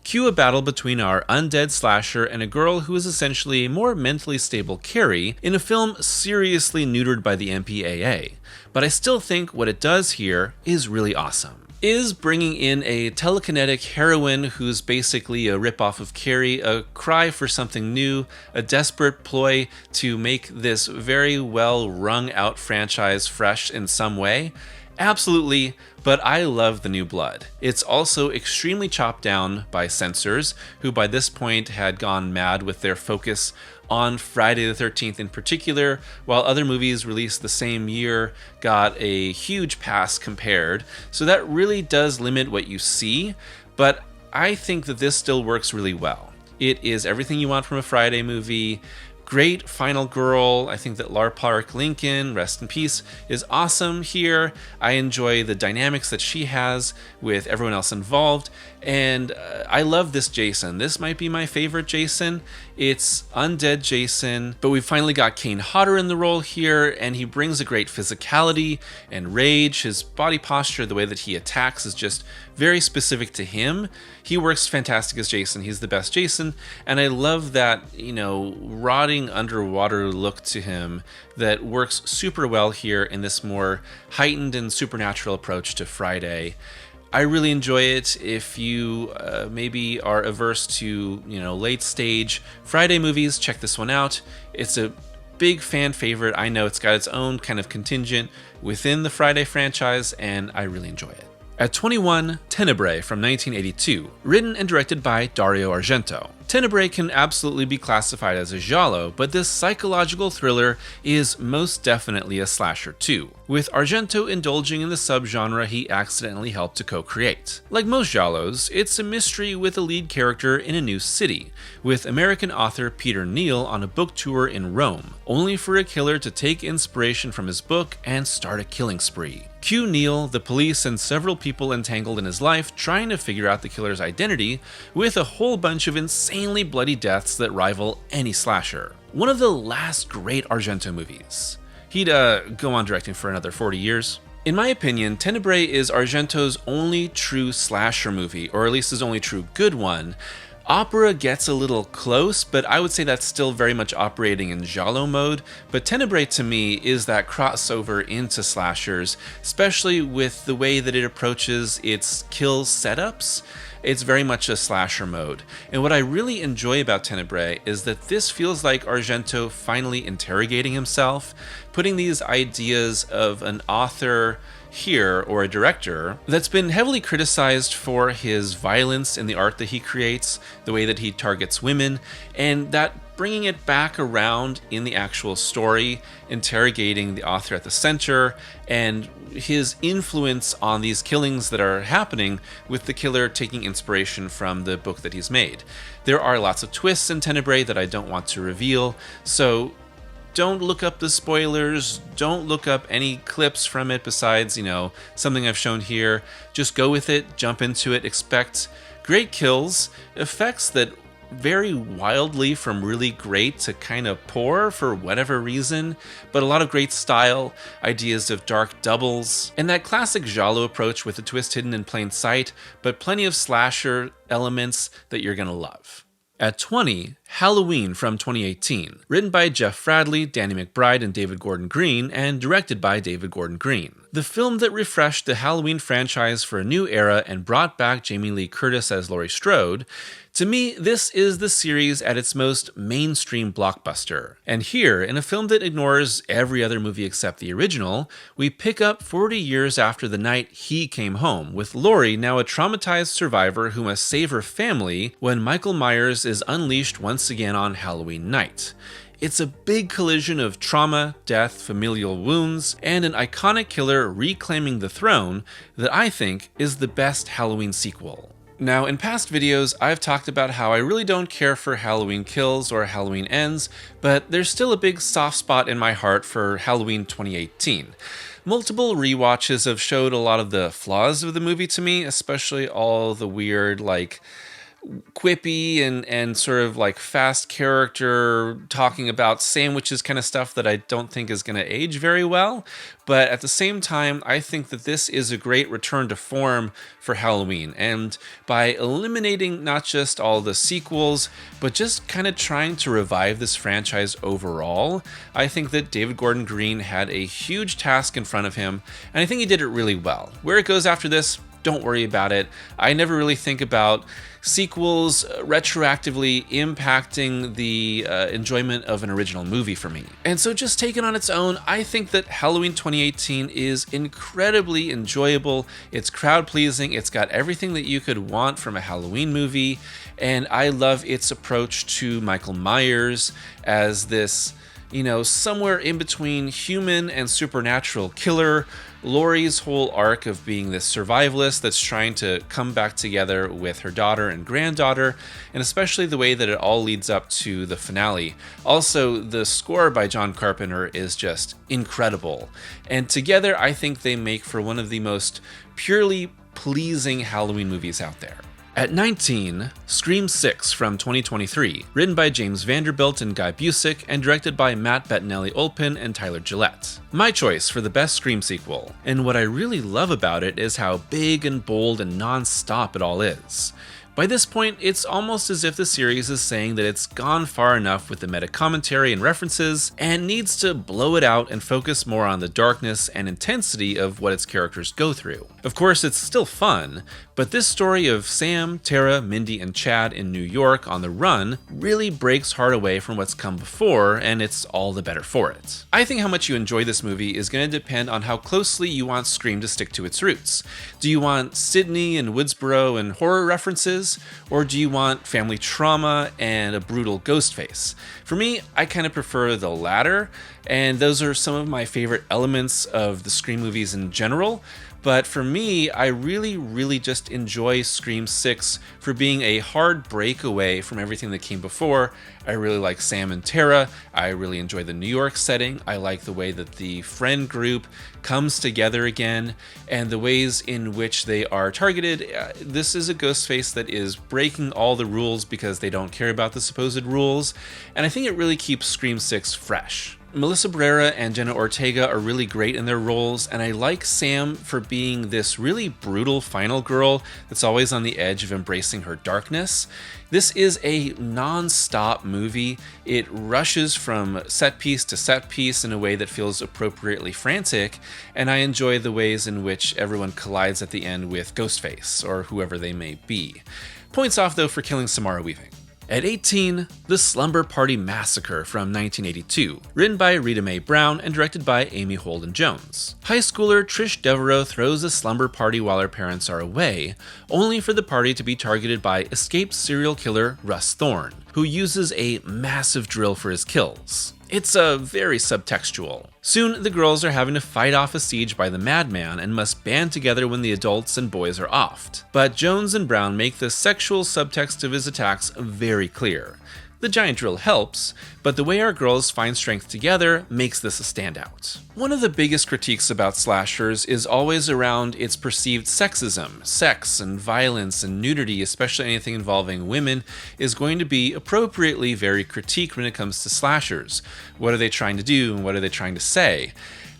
Cue a battle between our undead slasher and a girl who is essentially a more mentally stable Carrie in a film seriously neutered by the MPAA. But I still think what it does here is really awesome. Is bringing in a telekinetic heroine who's basically a ripoff of Carrie a cry for something new, a desperate ploy to make this very well wrung out franchise fresh in some way? Absolutely, but I love The New Blood. It's also extremely chopped down by censors, who by this point had gone mad with their focus on Friday the 13th in particular, while other movies released the same year got a huge pass compared. So that really does limit what you see, but I think that this still works really well. It is everything you want from a Friday movie. Great final girl. I think that Lar Park Lincoln, rest in peace, is awesome here. I enjoy the dynamics that she has with everyone else involved, and I love this Jason. This might be my favorite Jason. It's undead Jason, but we finally got Kane Hodder in the role here, and he brings a great physicality and rage. His body posture, the way that he attacks is just very specific to him. He works fantastic as Jason. He's the best Jason, and I love that, rotting underwater look to him that works super well here in this more heightened and supernatural approach to Friday. I really enjoy it. If you maybe are averse to, late stage Friday movies, check this one out. It's a big fan favorite. I know it's got its own kind of contingent within the Friday franchise, and I really enjoy it. At 21, Tenebrae from 1982, written and directed by Dario Argento. Tenebrae can absolutely be classified as a giallo, but this psychological thriller is most definitely a slasher too, with Argento indulging in the subgenre he accidentally helped to co-create. Like most giallos, it's a mystery with a lead character in a new city, with American author Peter Neal on a book tour in Rome, only for a killer to take inspiration from his book and start a killing spree. Cue Neal, the police, and several people entangled in his life trying to figure out the killer's identity, with a whole bunch of insanely bloody deaths that rival any slasher. One of the last great Argento movies. He'd go on directing for another 40 years. In my opinion, Tenebrae is Argento's only true slasher movie, or at least his only true good one. Opera gets a little close, but I would say that's still very much operating in giallo mode, but Tenebrae to me is that crossover into slashers, especially with the way that it approaches its kill setups. It's very much a slasher mode, and what I really enjoy about Tenebrae is that this feels like Argento finally interrogating himself, putting these ideas of an author here, or a director, that's been heavily criticized for his violence in the art that he creates, the way that he targets women, and that bringing it back around in the actual story, interrogating the author at the center, and his influence on these killings that are happening, with the killer taking inspiration from the book that he's made. There are lots of twists in Tenebrae that I don't want to reveal, so don't look up the spoilers, don't look up any clips from it besides, something I've shown here. Just go with it, jump into it, expect great kills, effects that vary wildly from really great to kind of poor for whatever reason, but a lot of great style, ideas of dark doubles, and that classic giallo approach with a twist hidden in plain sight, but plenty of slasher elements that you're gonna love. At 20, Halloween from 2018, written by Jeff Fradley, Danny McBride, and David Gordon Green, and directed by David Gordon Green. The film that refreshed the Halloween franchise for a new era and brought back Jamie Lee Curtis as Laurie Strode. To me, this is the series at its most mainstream blockbuster. And here, in a film that ignores every other movie except the original, we pick up 40 years after the night he came home, with Laurie now a traumatized survivor who must save her family when Michael Myers is unleashed once again on Halloween night. It's a big collision of trauma, death, familial wounds, and an iconic killer reclaiming the throne that I think is the best Halloween sequel. Now, in past videos, I've talked about how I really don't care for Halloween kills or Halloween ends, but there's still a big soft spot in my heart for Halloween 2018. Multiple rewatches have showed a lot of the flaws of the movie to me, especially all the weird, quippy and sort of fast character talking about sandwiches kind of stuff that I don't think is going to age very well. But at the same time, I think that this is a great return to form for Halloween. And by eliminating not just all the sequels, but just kind of trying to revive this franchise overall, I think that David Gordon Green had a huge task in front of him, and I think he did it really well. Where it goes after this, don't worry about it. I never really think about sequels retroactively impacting the enjoyment of an original movie for me. And so just taken on its own, I think that Halloween 2018 is incredibly enjoyable. It's crowd pleasing. It's got everything that you could want from a Halloween movie. And I love its approach to Michael Myers as this, somewhere in between human and supernatural killer. Laurie's whole arc of being this survivalist that's trying to come back together with her daughter and granddaughter, and especially the way that it all leads up to the finale. Also, the score by John Carpenter is just incredible. And together, I think they make for one of the most purely pleasing Halloween movies out there. At 19, Scream 6 from 2023, written by James Vanderbilt and Guy Busick, and directed by Matt Bettinelli-Olpin and Tyler Gillette. My choice for the best Scream sequel, and what I really love about it is how big and bold and non-stop it all is. By this point, it's almost as if the series is saying that it's gone far enough with the meta commentary and references, and needs to blow it out and focus more on the darkness and intensity of what its characters go through. Of course, it's still fun, But this story of Sam, Tara, Mindy, and Chad in New York on the run really breaks hard away from what's come before, and it's all the better for it. I think how much you enjoy this movie is going to depend on how closely you want Scream to stick to its roots. Do you want Sydney and Woodsboro and horror references, or do you want family trauma and a brutal ghost face? For me, I kind of prefer the latter, and those are some of my favorite elements of the Scream movies in general. But for me, I really just enjoy Scream 6 for being a hard break away from everything that came before. I really like Sam and Tara. I really enjoy the New York setting. I like the way that the friend group comes together again and the ways in which they are targeted. This is a Ghostface that is breaking all the rules because they don't care about the supposed rules. And I think it really keeps Scream 6 fresh. Melissa Barrera and Jenna Ortega are really great in their roles, and I like Sam for being this really brutal final girl that's always on the edge of embracing her darkness. This is a non-stop movie. It rushes from set piece to set piece in a way that feels appropriately frantic, and I enjoy the ways in which everyone collides at the end with Ghostface, or whoever they may be. Points off though for killing Samara Weaving. At 18, The Slumber Party Massacre from 1982, written by Rita Mae Brown and directed by Amy Holden Jones. High schooler Trish Devereaux throws a slumber party while her parents are away, only for the party to be targeted by escaped serial killer Russ Thorne, who uses a massive drill for his kills. It's very subtextual. Soon, the girls are having to fight off a siege by the madman and must band together when the adults and boys are offed. But Jones and Brown make the sexual subtext of his attacks very clear. The giant drill helps, but the way our girls find strength together makes this a standout. One of the biggest critiques about slashers is always around its perceived sexism. Sex and violence and nudity, especially anything involving women, is going to be appropriately very critiqued when it comes to slashers. What are they trying to do and what are they trying to say?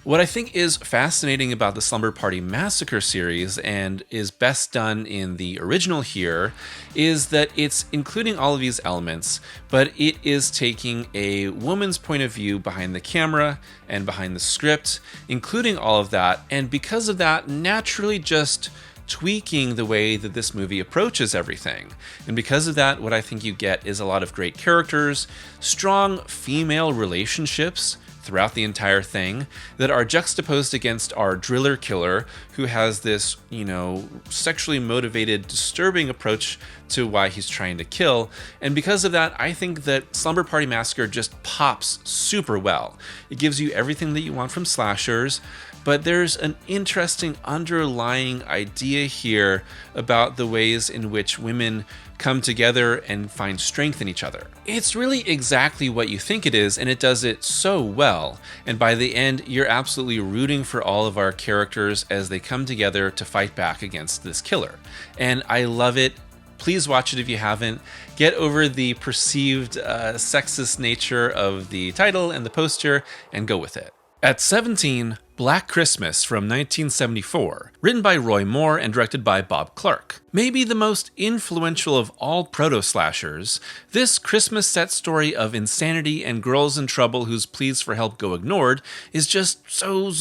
What I think is fascinating about the Slumber Party Massacre series, and is best done in the original here, is that it's including all of these elements, but it is taking a woman's point of view behind the camera and behind the script, including all of that, and because of that, naturally just tweaking the way that this movie approaches everything. And because of that, what I think you get is a lot of great characters, strong female relationships throughout the entire thing that are juxtaposed against our driller killer, who has this, sexually motivated, disturbing approach to why he's trying to kill. And because of that, I think that Slumber Party Massacre just pops super well. It gives you everything that you want from slashers, but there's an interesting underlying idea here about the ways in which women come together and find strength in each other. It's really exactly what you think it is, and it does it so well. And by the end, you're absolutely rooting for all of our characters as they come together to fight back against this killer. And I love it. Please watch it if you haven't. Get over the perceived sexist nature of the title and the poster and go with it. At 17, Black Christmas from 1974, written by Roy Moore and directed by Bob Clark. Maybe the most influential of all proto-slashers, this Christmas set story of insanity and girls in trouble whose pleas for help go ignored is just so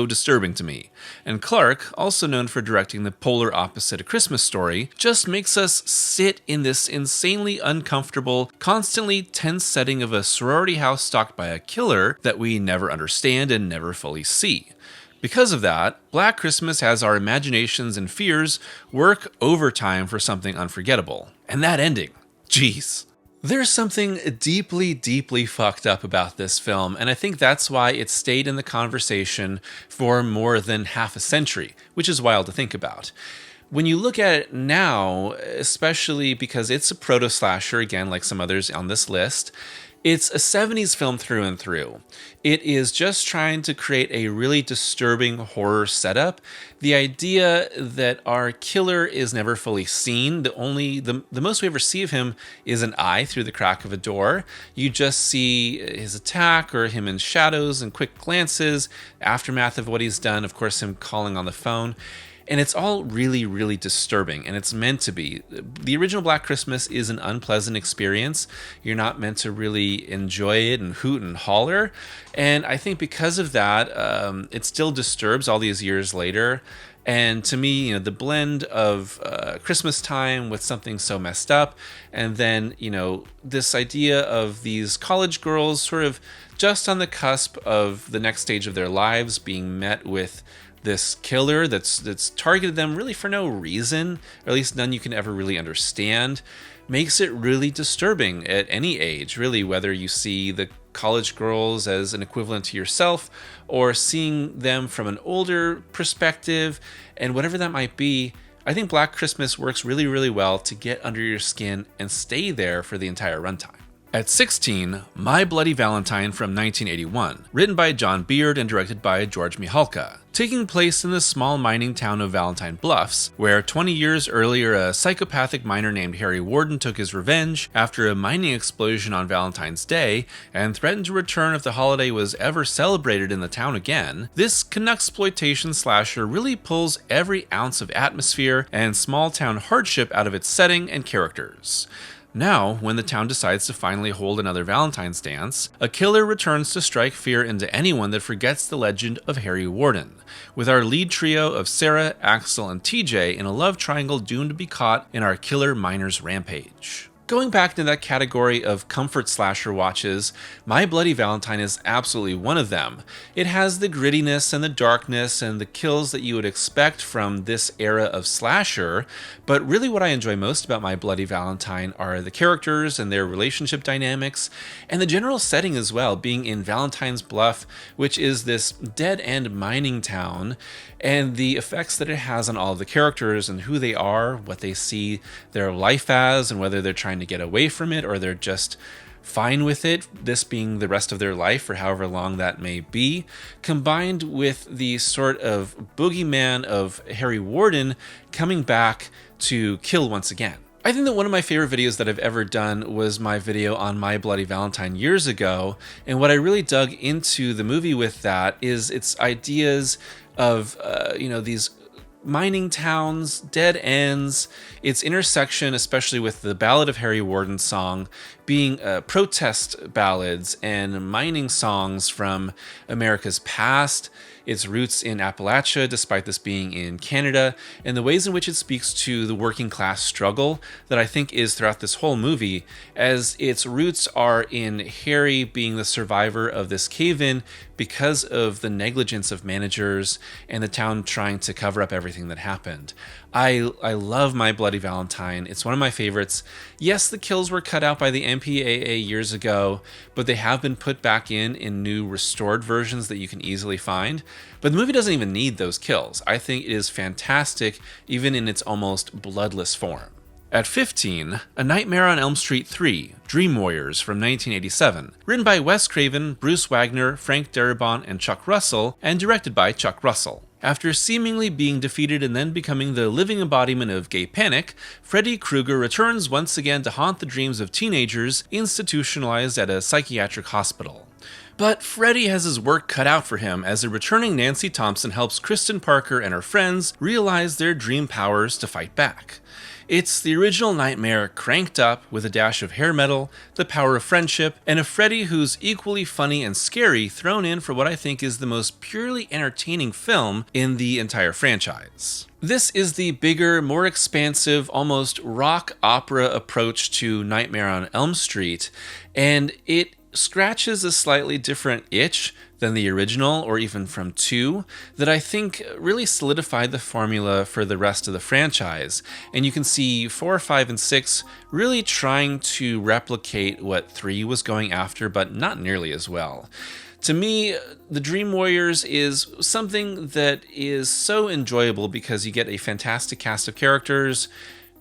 disturbing to me. And Clark, also known for directing the polar opposite A Christmas Story, just makes us sit in this insanely uncomfortable, constantly tense setting of a sorority house stalked by a killer that we never understand and never fully see. Because of that, Black Christmas has our imaginations and fears work overtime for something unforgettable. And that ending, jeez. There's something deeply fucked up about this film, and I think that's why it stayed in the conversation for more than half a century, which is wild to think about. When you look at it now, especially because it's a proto-slasher, again, like some others on this list, it's a 70s film through and through. It is just trying to create a really disturbing horror setup. The idea that our killer is never fully seen. The most we ever see of him is an eye through the crack of a door. You just see his attack or him in shadows and quick glances, aftermath of what he's done, of course, him calling on the phone. And it's all really disturbing, and it's meant to be. The original Black Christmas is an unpleasant experience. You're not meant to really enjoy it and hoot and holler. And I think because of that, it still disturbs all these years later. And to me, the blend of Christmas time with something so messed up, and then, this idea of these college girls sort of just on the cusp of the next stage of their lives being met with this killer that's targeted them really for no reason, or at least none you can ever really understand, makes it really disturbing at any age, really, whether you see the college girls as an equivalent to yourself or seeing them from an older perspective, and whatever that might be. I think Black Christmas works really, really well to get under your skin and stay there for the entire runtime. At 16, My Bloody Valentine from 1981, written by John Beard and directed by George Mihalka, taking place in the small mining town of Valentine Bluffs, where 20 years earlier a psychopathic miner named Harry Warden took his revenge after a mining explosion on Valentine's Day and threatened to return if the holiday was ever celebrated in the town again. This Canucksploitation slasher really pulls every ounce of atmosphere and small town hardship out of its setting and characters. Now, when the town decides to finally hold another Valentine's dance, a killer returns to strike fear into anyone that forgets the legend of Harry Warden, with our lead trio of Sarah, Axel, and TJ in a love triangle doomed to be caught in our killer miner's rampage. Going back to that category of comfort slasher watches, My Bloody Valentine is absolutely one of them. It has the grittiness and the darkness and the kills that you would expect from this era of slasher, but really what I enjoy most about My Bloody Valentine are the characters and their relationship dynamics, and the general setting as well, being in Valentine's Bluff, which is this dead-end mining town, and the effects that it has on all of the characters and who they are, what they see their life as, and whether they're trying to get away from it or they're just fine with it, this being the rest of their life for however long that may be, combined with the sort of boogeyman of Harry Warden coming back to kill once again. I think that one of my favorite videos that I've ever done was my video on My Bloody Valentine years ago, and what I really dug into the movie with that is its ideas of, these mining towns, dead ends, its intersection, especially with the Ballad of Harry Warden song, being protest ballads and mining songs from America's past, its roots in Appalachia, despite this being in Canada, and the ways in which it speaks to the working class struggle that I think is throughout this whole movie, as its roots are in Harry being the survivor of this cave-in because of the negligence of managers and the town trying to cover up everything that happened. I love My Bloody Valentine. It's one of my favorites. Yes, the kills were cut out by the MPAA years ago, but they have been put back in new restored versions that you can easily find. But the movie doesn't even need those kills. I think it is fantastic, even in its almost bloodless form. At 15, A Nightmare on Elm Street 3, Dream Warriors from 1987, written by Wes Craven, Bruce Wagner, Frank Darabont, and Chuck Russell, and directed by Chuck Russell. After seemingly being defeated and then becoming the living embodiment of gay panic, Freddy Krueger returns once again to haunt the dreams of teenagers institutionalized at a psychiatric hospital. But Freddy has his work cut out for him as a returning Nancy Thompson helps Kristen Parker and her friends realize their dream powers to fight back. It's the original Nightmare cranked up with a dash of hair metal, the power of friendship, and a Freddy who's equally funny and scary thrown in for what I think is the most purely entertaining film in the entire franchise. This is the bigger, more expansive, almost rock opera approach to Nightmare on Elm Street, and it scratches a slightly different itch than the original, or even from 2, that I think really solidified the formula for the rest of the franchise. And you can see 4, 5, and 6 really trying to replicate what 3 was going after, but not nearly as well. To me, the Dream Warriors is something that is so enjoyable because you get a fantastic cast of characters,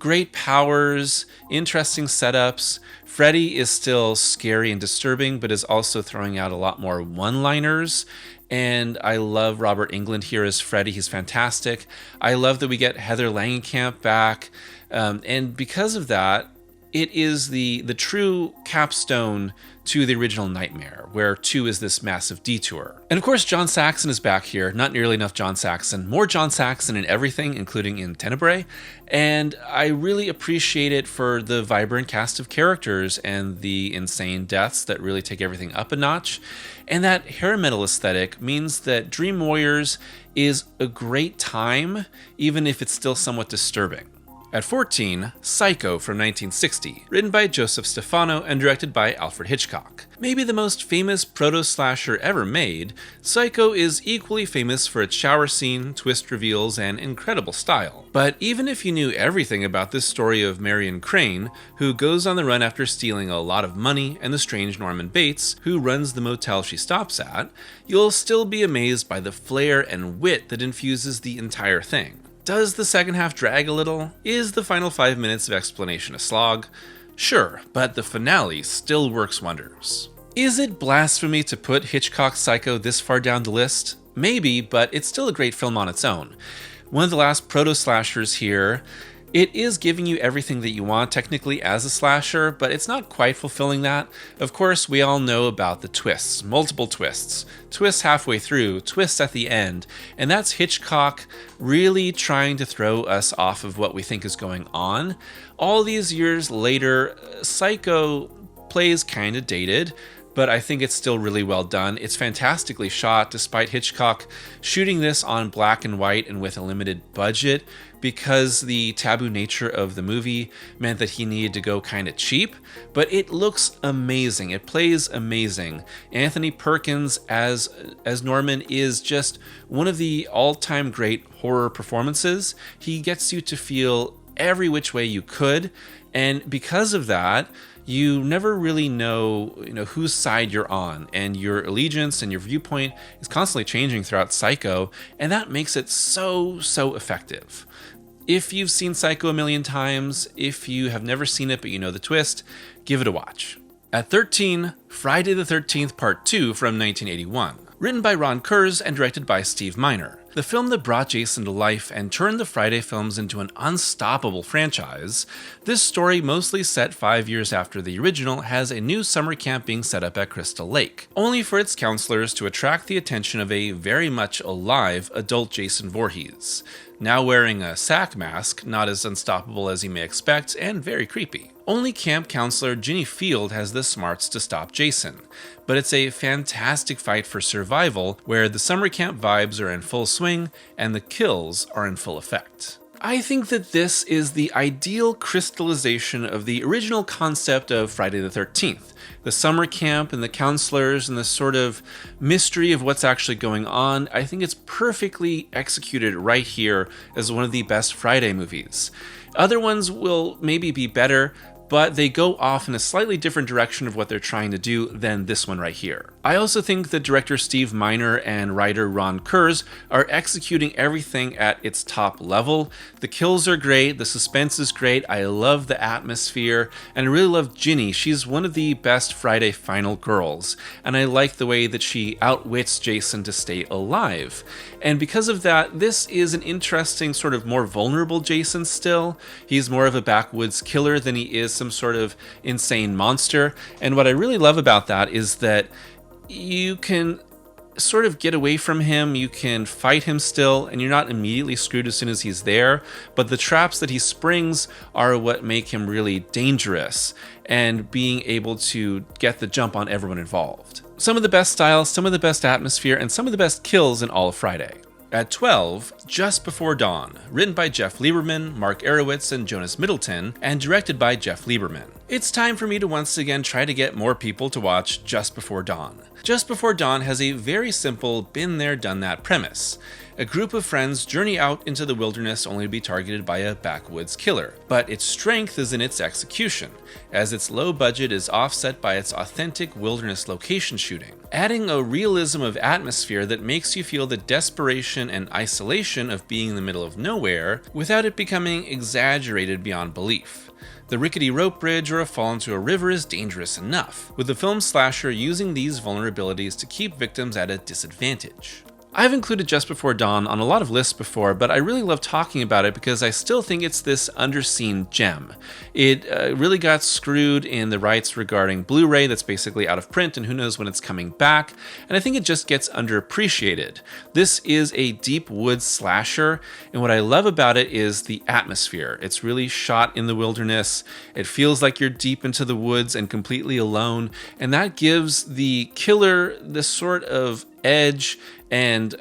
great powers, interesting setups. Freddy is still scary and disturbing, but is also throwing out a lot more one-liners. And I love Robert Englund here as Freddy. He's fantastic. I love that we get Heather Langenkamp back. And because of that, it is the true capstone to the original Nightmare, where 2 is this massive detour. And of course, John Saxon is back here. Not nearly enough John Saxon. More John Saxon in everything, including in Tenebrae. And I really appreciate it for the vibrant cast of characters and the insane deaths that really take everything up a notch. And that hair metal aesthetic means that Dream Warriors is a great time, even if it's still somewhat disturbing. At 14, Psycho from 1960, written by Joseph Stefano and directed by Alfred Hitchcock. Maybe the most famous proto-slasher ever made, Psycho is equally famous for its shower scene, twist reveals, and incredible style. But even if you knew everything about this story of Marion Crane, who goes on the run after stealing a lot of money, and the strange Norman Bates, who runs the motel she stops at, you'll still be amazed by the flair and wit that infuses the entire thing. Does the second half drag a little? Is the final 5 minutes of explanation a slog? Sure, but the finale still works wonders. Is it blasphemy to put Hitchcock's Psycho this far down the list? Maybe, but it's still a great film on its own. One of the last proto-slashers here. It is giving you everything that you want technically as a slasher, but it's not quite fulfilling that. Of course, we all know about the twists, multiple twists, twists halfway through, twists at the end, and that's Hitchcock really trying to throw us off of what we think is going on. All these years later, Psycho plays kind of dated, but I think it's still really well done. It's fantastically shot, despite Hitchcock shooting this on black and white and with a limited budget, because the taboo nature of the movie meant that he needed to go kind of cheap, but it looks amazing. It plays amazing. Anthony Perkins as Norman is just one of the all-time great horror performances. He gets you to feel every which way you could, and because of that, you never really know, whose side you're on, and your allegiance and your viewpoint is constantly changing throughout Psycho, and that makes it so effective. If you've seen Psycho a million times, if you have never seen it but you know the twist, give it a watch. At 13, Friday the 13th Part 2 from 1981. Written by Ron Kurz and directed by Steve Miner. The film that brought Jason to life and turned the Friday films into an unstoppable franchise, this story, mostly set 5 years after the original, has a new summer camp being set up at Crystal Lake, only for its counselors to attract the attention of a very much alive adult Jason Voorhees, now wearing a sack mask, not as unstoppable as you may expect, and very creepy. Only camp counselor Ginny Field has the smarts to stop Jason, but it's a fantastic fight for survival where the summer camp vibes are in full swing and the kills are in full effect. I think that this is the ideal crystallization of the original concept of Friday the 13th. The summer camp and the counselors and the sort of mystery of what's actually going on. I think it's perfectly executed right here as one of the best Friday movies. Other ones will maybe be better, but they go off in a slightly different direction of what they're trying to do than this one right here. I also think that director Steve Miner and writer Ron Kurz are executing everything at its top level. The kills are great, the suspense is great, I love the atmosphere, and I really love Ginny. She's one of the best Friday final girls, and I like the way that she outwits Jason to stay alive. And because of that, this is an interesting sort of more vulnerable Jason still. He's more of a backwoods killer than he is some sort of insane monster. And what I really love about that is that you can sort of get away from him, you can fight him still, and you're not immediately screwed as soon as he's there, but the traps that he springs are what make him really dangerous, and being able to get the jump on everyone involved. Some of the best style, some of the best atmosphere, and some of the best kills in all of Friday. At 12, Just Before Dawn, written by Jeff Lieberman, Mark Arowitz, and Jonas Middleton, and directed by Jeff Lieberman. It's time for me to once again try to get more people to watch Just Before Dawn. Just Before Dawn has a very simple been there done that premise. A group of friends journey out into the wilderness only to be targeted by a backwoods killer, but its strength is in its execution, as its low budget is offset by its authentic wilderness location shooting, adding a realism of atmosphere that makes you feel the desperation and isolation of being in the middle of nowhere without it becoming exaggerated beyond belief. The rickety rope bridge or a fall into a river is dangerous enough, with the film slasher using these vulnerabilities to keep victims at a disadvantage. I've included Just Before Dawn on a lot of lists before, but I really love talking about it because I still think it's this underseen gem. It really got screwed in the rights regarding Blu-ray that's basically out of print and who knows when it's coming back, and I think it just gets underappreciated. This is a deep woods slasher, and what I love about it is the atmosphere. It's really shot in the wilderness, it feels like you're deep into the woods and completely alone, and that gives the killer this sort of edge and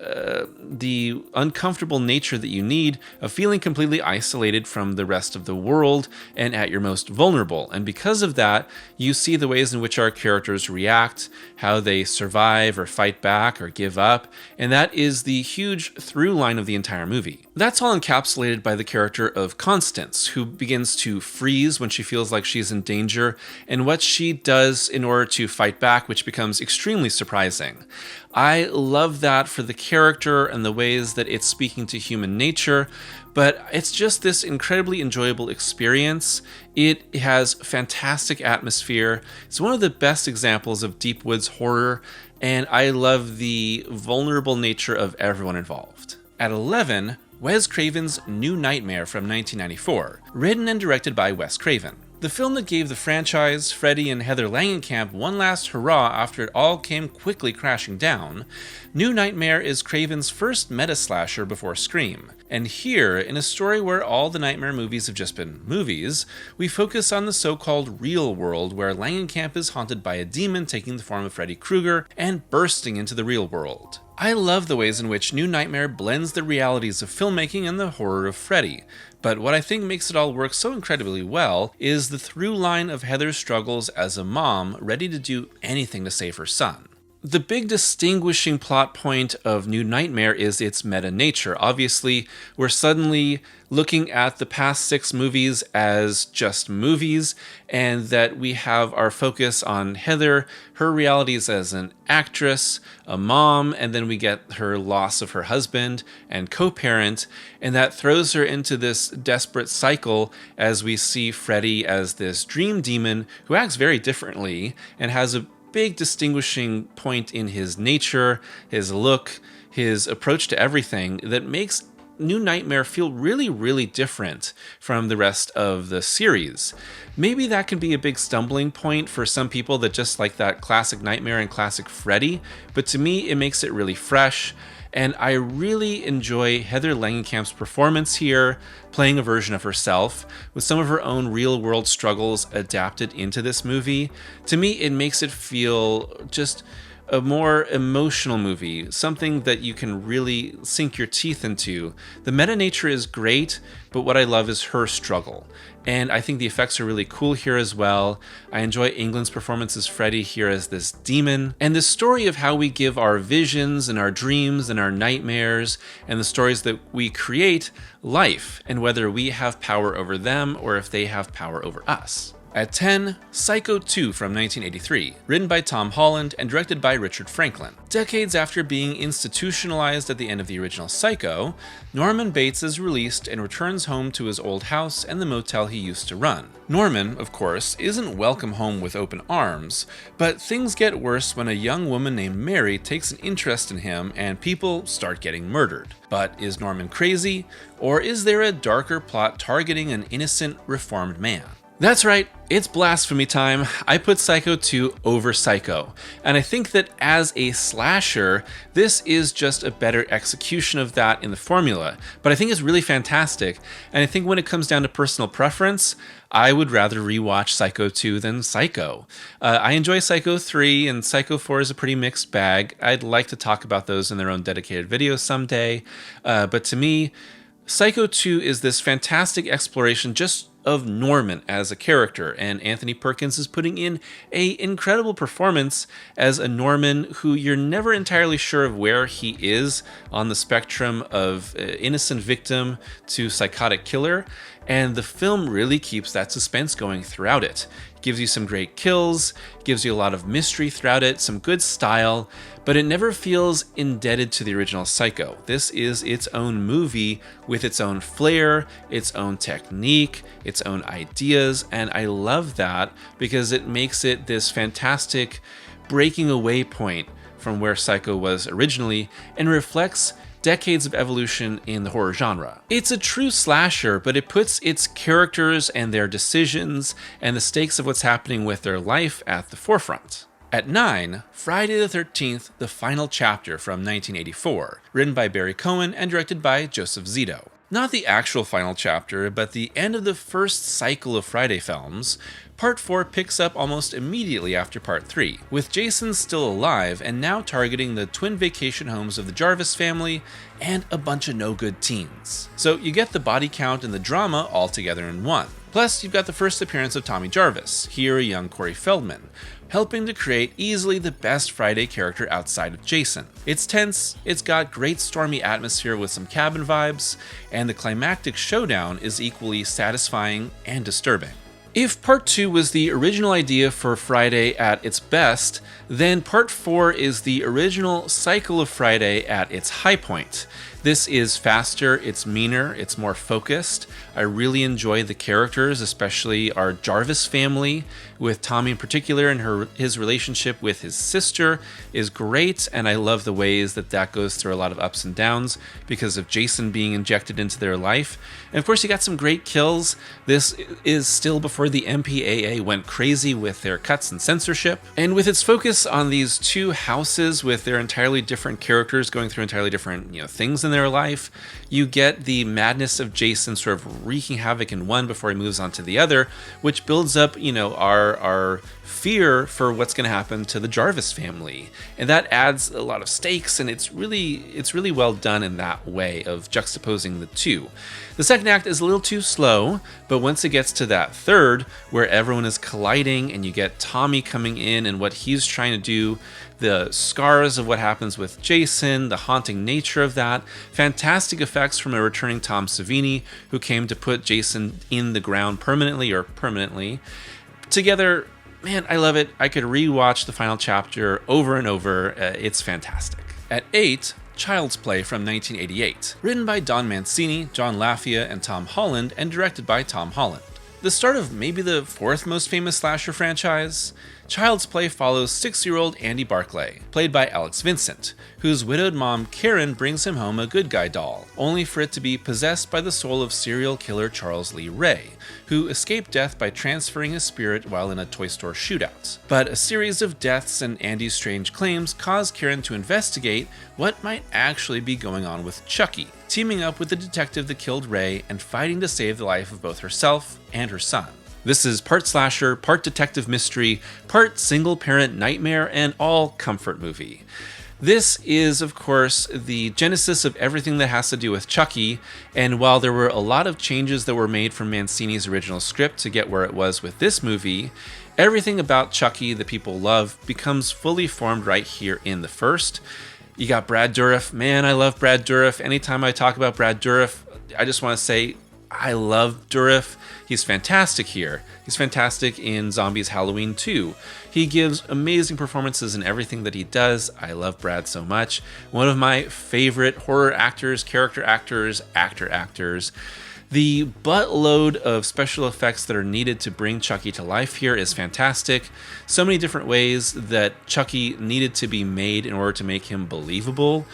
the uncomfortable nature that you need of feeling completely isolated from the rest of the world and at your most vulnerable. And because of that, you see the ways in which our characters react, how they survive or fight back or give up, and that is the huge through line of the entire movie. That's all encapsulated by the character of Constance, who begins to freeze when she feels like she's in danger, and what she does in order to fight back, which becomes extremely surprising. I love that for the character and the ways that it's speaking to human nature, but it's just this incredibly enjoyable experience. It has fantastic atmosphere. It's one of the best examples of deep woods horror, and I love the vulnerable nature of everyone involved. At 11, Wes Craven's New Nightmare from 1994, written and directed by Wes Craven. The film that gave the franchise, Freddy and Heather Langenkamp one last hurrah after it all came quickly crashing down, New Nightmare is Craven's first meta-slasher before Scream. And here, in a story where all the Nightmare movies have just been movies, we focus on the so-called real world where Langenkamp is haunted by a demon taking the form of Freddy Krueger and bursting into the real world. I love the ways in which New Nightmare blends the realities of filmmaking and the horror of Freddy, but what I think makes it all work so incredibly well is the through line of Heather's struggles as a mom ready to do anything to save her son. The big distinguishing plot point of New Nightmare is its meta nature. Obviously, we're suddenly looking at the past 6 movies as just movies, and that we have our focus on Heather, her realities as an actress, a mom, and then we get her loss of her husband and co-parent, and that throws her into this desperate cycle as we see Freddy as this dream demon who acts very differently and has a big distinguishing point in his nature, his look, his approach to everything that makes New Nightmare feel really, really different from the rest of the series. Maybe that can be a big stumbling point for some people that just like that classic Nightmare and classic Freddy, but to me it makes it really fresh. And I really enjoy Heather Langenkamp's performance here, playing a version of herself, with some of her own real-world struggles adapted into this movie. To me, it makes it feel just a more emotional movie, something that you can really sink your teeth into. The meta nature is great, but what I love is her struggle. And I think the effects are really cool here as well. I enjoy England's performance as Freddy here as this demon. And the story of how we give our visions and our dreams and our nightmares and the stories that we create life, and whether we have power over them or if they have power over us. At 10, Psycho 2 from 1983, written by Tom Holland and directed by Richard Franklin. Decades after being institutionalized at the end of the original Psycho, Norman Bates is released and returns home to his old house and the motel he used to run. Norman, of course, isn't welcome home with open arms, but things get worse when a young woman named Mary takes an interest in him and people start getting murdered. But is Norman crazy, or is there a darker plot targeting an innocent, reformed man? That's right, it's blasphemy time. I put Psycho 2 over Psycho, and I think that as a slasher, this is just a better execution of that in the formula, but I think it's really fantastic, and I think when it comes down to personal preference, I would rather rewatch Psycho 2 than Psycho. I enjoy Psycho 3, and Psycho 4 is a pretty mixed bag. I'd like to talk about those in their own dedicated video someday, but to me, Psycho 2 is this fantastic exploration just of Norman as a character, and Anthony Perkins is putting in an incredible performance as a Norman who you're never entirely sure of where he is on the spectrum of innocent victim to psychotic killer, and the film really keeps that suspense going throughout it. Gives you some great kills, gives you a lot of mystery throughout it, some good style, but it never feels indebted to the original Psycho. This is its own movie with its own flair, its own technique, its own ideas, and I love that because it makes it this fantastic breaking away point from where Psycho was originally and reflects decades of evolution in the horror genre. It's a true slasher, but it puts its characters and their decisions and the stakes of what's happening with their life at the forefront. At 9, Friday the 13th, The Final Chapter from 1984, written by Barry Cohen and directed by Joseph Zito. Not the actual final chapter, but the end of the first cycle of Friday films. Part 4 picks up almost immediately after Part 3, with Jason still alive and now targeting the twin vacation homes of the Jarvis family and a bunch of no-good teens. So you get the body count and the drama all together in one. Plus, you've got the first appearance of Tommy Jarvis, here a young Corey Feldman, helping to create easily the best Friday character outside of Jason. It's tense, it's got great stormy atmosphere with some cabin vibes, and the climactic showdown is equally satisfying and disturbing. If Part 2 was the original idea for Friday at its best, then Part 4 is the original cycle of Friday at its high point. This is faster, it's meaner, it's more focused. I really enjoy the characters, especially our Jarvis family, with Tommy in particular, and his relationship with his sister is great, and I love the ways that goes through a lot of ups and downs because of Jason being injected into their life. And of course, you got some great kills. This is still before the MPAA went crazy with their cuts and censorship. And with its focus on these two houses with their entirely different characters going through entirely different things in their life, you get the madness of Jason sort of wreaking havoc in one before he moves on to the other, which builds up, our fear for what's going to happen to the Jarvis family. And that adds a lot of stakes, and it's really well done in that way of juxtaposing the two. The second act is a little too slow, but once it gets to that third, where everyone is colliding and you get Tommy coming in and what he's trying to do, the scars of what happens with Jason, the haunting nature of that, fantastic effects from a returning Tom Savini, who came to put Jason in the ground permanently. Together, man, I love it. I could rewatch the final chapter over and over. It's fantastic. At 8, Child's Play from 1988, written by Don Mancini, John Lafia, and Tom Holland, and directed by Tom Holland. The start of maybe the fourth most famous slasher franchise, Child's Play follows 6-year-old Andy Barclay, played by Alex Vincent, whose widowed mom Karen brings him home a good guy doll, only for it to be possessed by the soul of serial killer Charles Lee Ray, who escaped death by transferring his spirit while in a toy store shootout. But a series of deaths and Andy's strange claims cause Karen to investigate what might actually be going on with Chucky, teaming up with the detective that killed Ray and fighting to save the life of both herself and her son. This is part slasher, part detective mystery, part single-parent nightmare, and all comfort movie. This is, of course, the genesis of everything that has to do with Chucky, and while there were a lot of changes that were made from Mancini's original script to get where it was with this movie, everything about Chucky that people love becomes fully formed right here in the first. You got Brad Dourif. Man, I love Brad Dourif. Anytime I talk about Brad Dourif, I just want to say I love Dourif. He's fantastic here. He's fantastic in Zombies Halloween 2. He gives amazing performances in everything that he does. I love Brad so much. One of my favorite horror actors, character actors, actors. The buttload of special effects that are needed to bring Chucky to life here is fantastic. So many different ways that Chucky needed to be made in order to make him believable.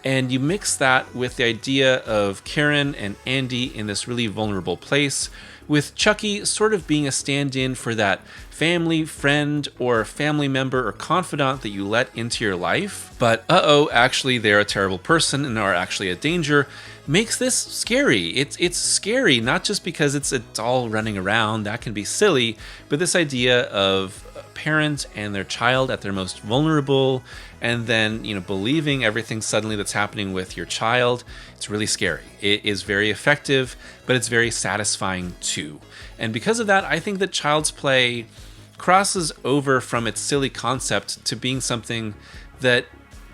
And you mix that with the idea of Karen and Andy in this really vulnerable place, with Chucky sort of being a stand-in for that family, friend, or family member or confidant that you let into your life, but actually they're a terrible person and are actually a danger, makes this scary. It's scary, not just because it's a doll running around, that can be silly, but this idea of a parent and their child at their most vulnerable, and then, believing everything suddenly that's happening with your child, it's really scary. It is very effective, but it's very satisfying too. And because of that, I think that Child's Play crosses over from its silly concept to being something that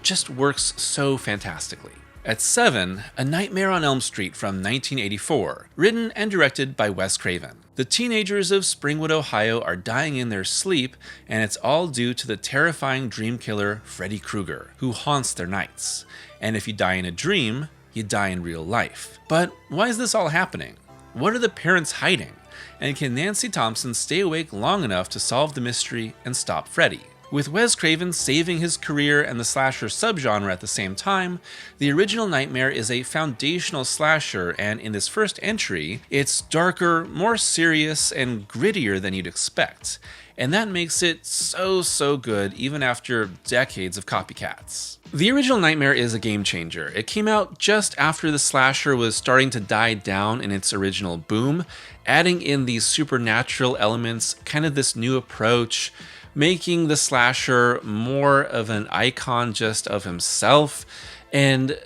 just works so fantastically. At 7, A Nightmare on Elm Street from 1984, written and directed by Wes Craven. The teenagers of Springwood, Ohio are dying in their sleep, and it's all due to the terrifying dream killer Freddy Krueger, who haunts their nights. And if you die in a dream, you die in real life. But why is this all happening? What are the parents hiding? And can Nancy Thompson stay awake long enough to solve the mystery and stop Freddy? With Wes Craven saving his career and the slasher subgenre at the same time, the original Nightmare is a foundational slasher, and in this first entry, it's darker, more serious, and grittier than you'd expect. And that makes it so good even after decades of copycats. The original Nightmare is a game changer. It came out just after the slasher was starting to die down in its original boom, adding in these supernatural elements, kind of this new approach, making the slasher more of an icon just of himself. And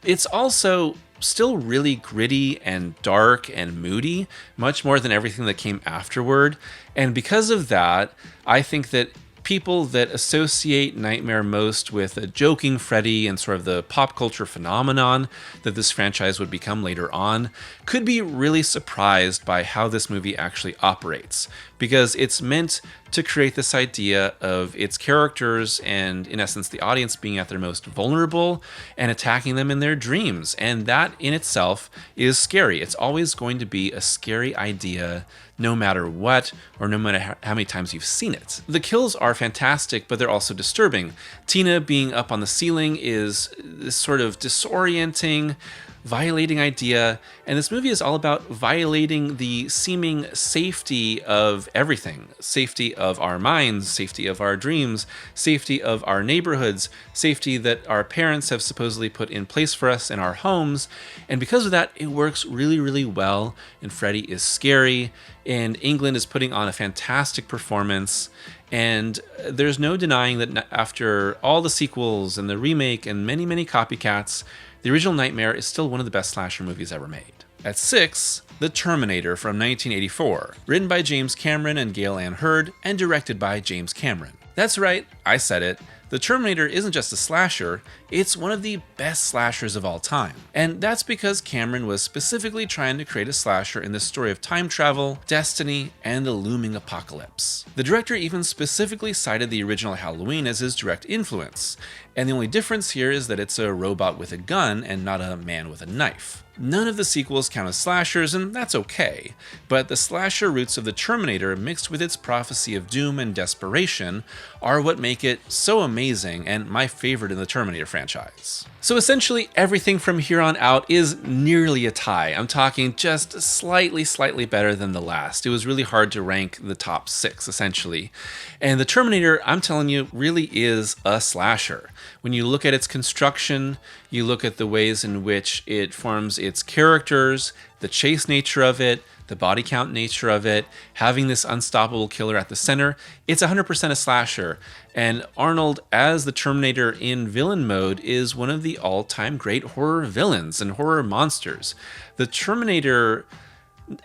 it's also still really gritty and dark and moody, much more than everything that came afterward. And because of that, I think that people that associate Nightmare most with a joking Freddy and sort of the pop culture phenomenon that this franchise would become later on could be really surprised by how this movie actually operates, because it's meant to create this idea of its characters and, in essence, the audience being at their most vulnerable and attacking them in their dreams. And that in itself is scary. It's always going to be a scary idea no matter what, or no matter how many times you've seen it. The kills are fantastic, but they're also disturbing. Tina being up on the ceiling is this sort of disorienting, violating idea, and this movie is all about violating the seeming safety of everything. Safety of our minds, safety of our dreams, safety of our neighborhoods, safety that our parents have supposedly put in place for us in our homes. And because of that, it works really well, and Freddy is scary, and England is putting on a fantastic performance. And there's no denying that after all the sequels and the remake and many copycats, the original Nightmare is still one of the best slasher movies ever made. At 6, The Terminator from 1984, written by James Cameron and Gail Ann Hurd, and directed by James Cameron. That's right, I said it. The Terminator isn't just a slasher, it's one of the best slashers of all time. And that's because Cameron was specifically trying to create a slasher in the story of time travel, destiny, and the looming apocalypse. The director even specifically cited the original Halloween as his direct influence, and the only difference here is that it's a robot with a gun and not a man with a knife. None of the sequels count as slashers, and that's okay, but the slasher roots of the Terminator mixed with its prophecy of doom and desperation are what make it so amazing and my favorite in the Terminator franchise. So essentially everything from here on out is nearly a tie. I'm talking just slightly better than the last. It was really hard to rank the top 6 essentially. And the Terminator, I'm telling you, really is a slasher. When you look at its construction, you look at the ways in which it forms its characters, the chase nature of it, the body count nature of it, having this unstoppable killer at the center, it's 100% a slasher. And Arnold as the Terminator in villain mode is one of the all-time great horror villains and horror monsters. The Terminator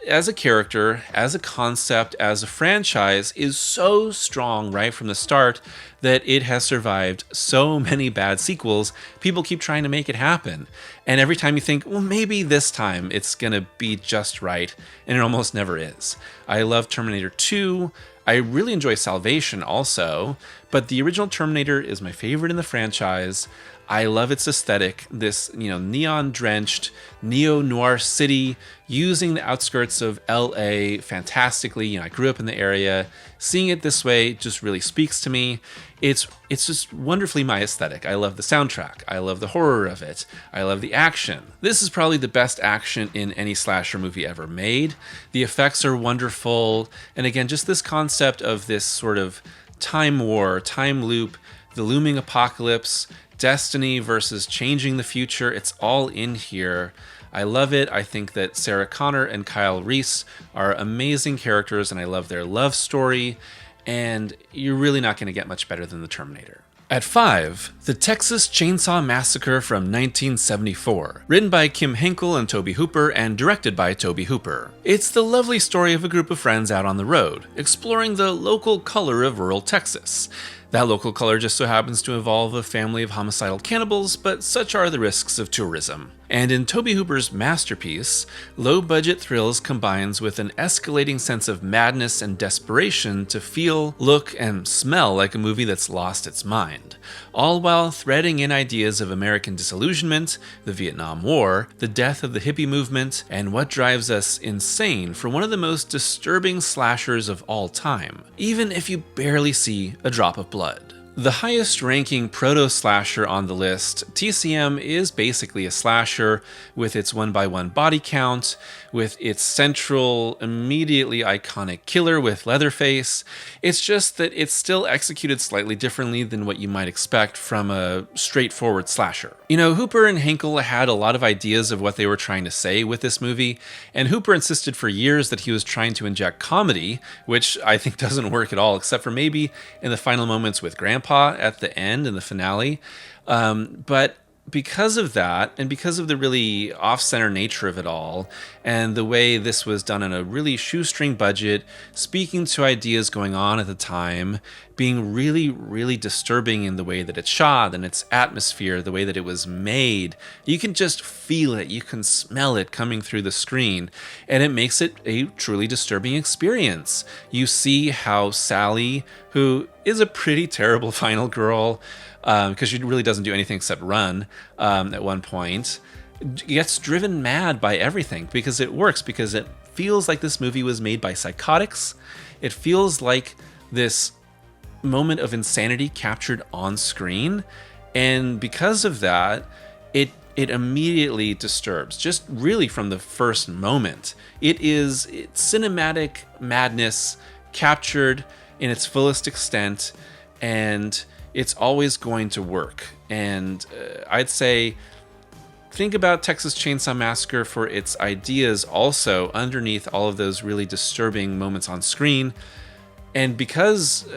as a character, as a concept, as a franchise is so strong right from the start that it has survived so many bad sequels. People keep trying to make it happen. And every time you think, well, maybe this time it's gonna be just right, and it almost never is. I love Terminator 2. I really enjoy Salvation also, but the original Terminator is my favorite in the franchise. I love its aesthetic, this neon-drenched, neo-noir city, using the outskirts of LA fantastically. I grew up in the area. Seeing it this way just really speaks to me. It's just wonderfully my aesthetic. I love the soundtrack. I love the horror of it. I love the action. This is probably the best action in any slasher movie ever made. The effects are wonderful. And again, just this concept of this sort of time war, time loop, the looming apocalypse, destiny versus changing the future, it's all in here. I love it. I think that Sarah Connor and Kyle Reese are amazing characters, and I love their love story, and you're really not going to get much better than the Terminator. At 5, The Texas Chainsaw Massacre from 1974, written by Kim Henkel and Tobe Hooper and directed by Tobe Hooper. It's the lovely story of a group of friends out on the road, exploring the local color of rural Texas. That local color just so happens to involve a family of homicidal cannibals, but such are the risks of tourism. And in Tobe Hooper's masterpiece, low-budget thrills combines with an escalating sense of madness and desperation to feel, look, and smell like a movie that's lost its mind, all while threading in ideas of American disillusionment, the Vietnam War, the death of the hippie movement, and what drives us insane for one of the most disturbing slashers of all time, even if you barely see a drop of blood. Blood. The highest ranking proto-slasher on the list, TCM is basically a slasher with its 1x1 body count, with its central, immediately iconic killer with Leatherface. It's just that it's still executed slightly differently than what you might expect from a straightforward slasher. You know, Hooper and Henkel had a lot of ideas of what they were trying to say with this movie, and Hooper insisted for years that he was trying to inject comedy, which I think doesn't work at all, except for maybe in the final moments with Grandpa at the end in the finale. But because of that, and because of the really off-center nature of it all, and the way this was done on a really shoestring budget, speaking to ideas going on at the time, being really, really disturbing in the way that it's shot and its atmosphere, the way that it was made, you can just feel it, you can smell it coming through the screen, and it makes it a truly disturbing experience. You see how Sally, who is a pretty terrible final girl, because she really doesn't do anything except run at one point, gets driven mad by everything because it works, because it feels like this movie was made by psychotics. It feels like this moment of insanity captured on screen, and because of that, it immediately disturbs, just really from the first moment. It's cinematic madness captured in its fullest extent, and it's always going to work. And I'd say think about Texas Chainsaw Massacre for its ideas also underneath all of those really disturbing moments on screen. And because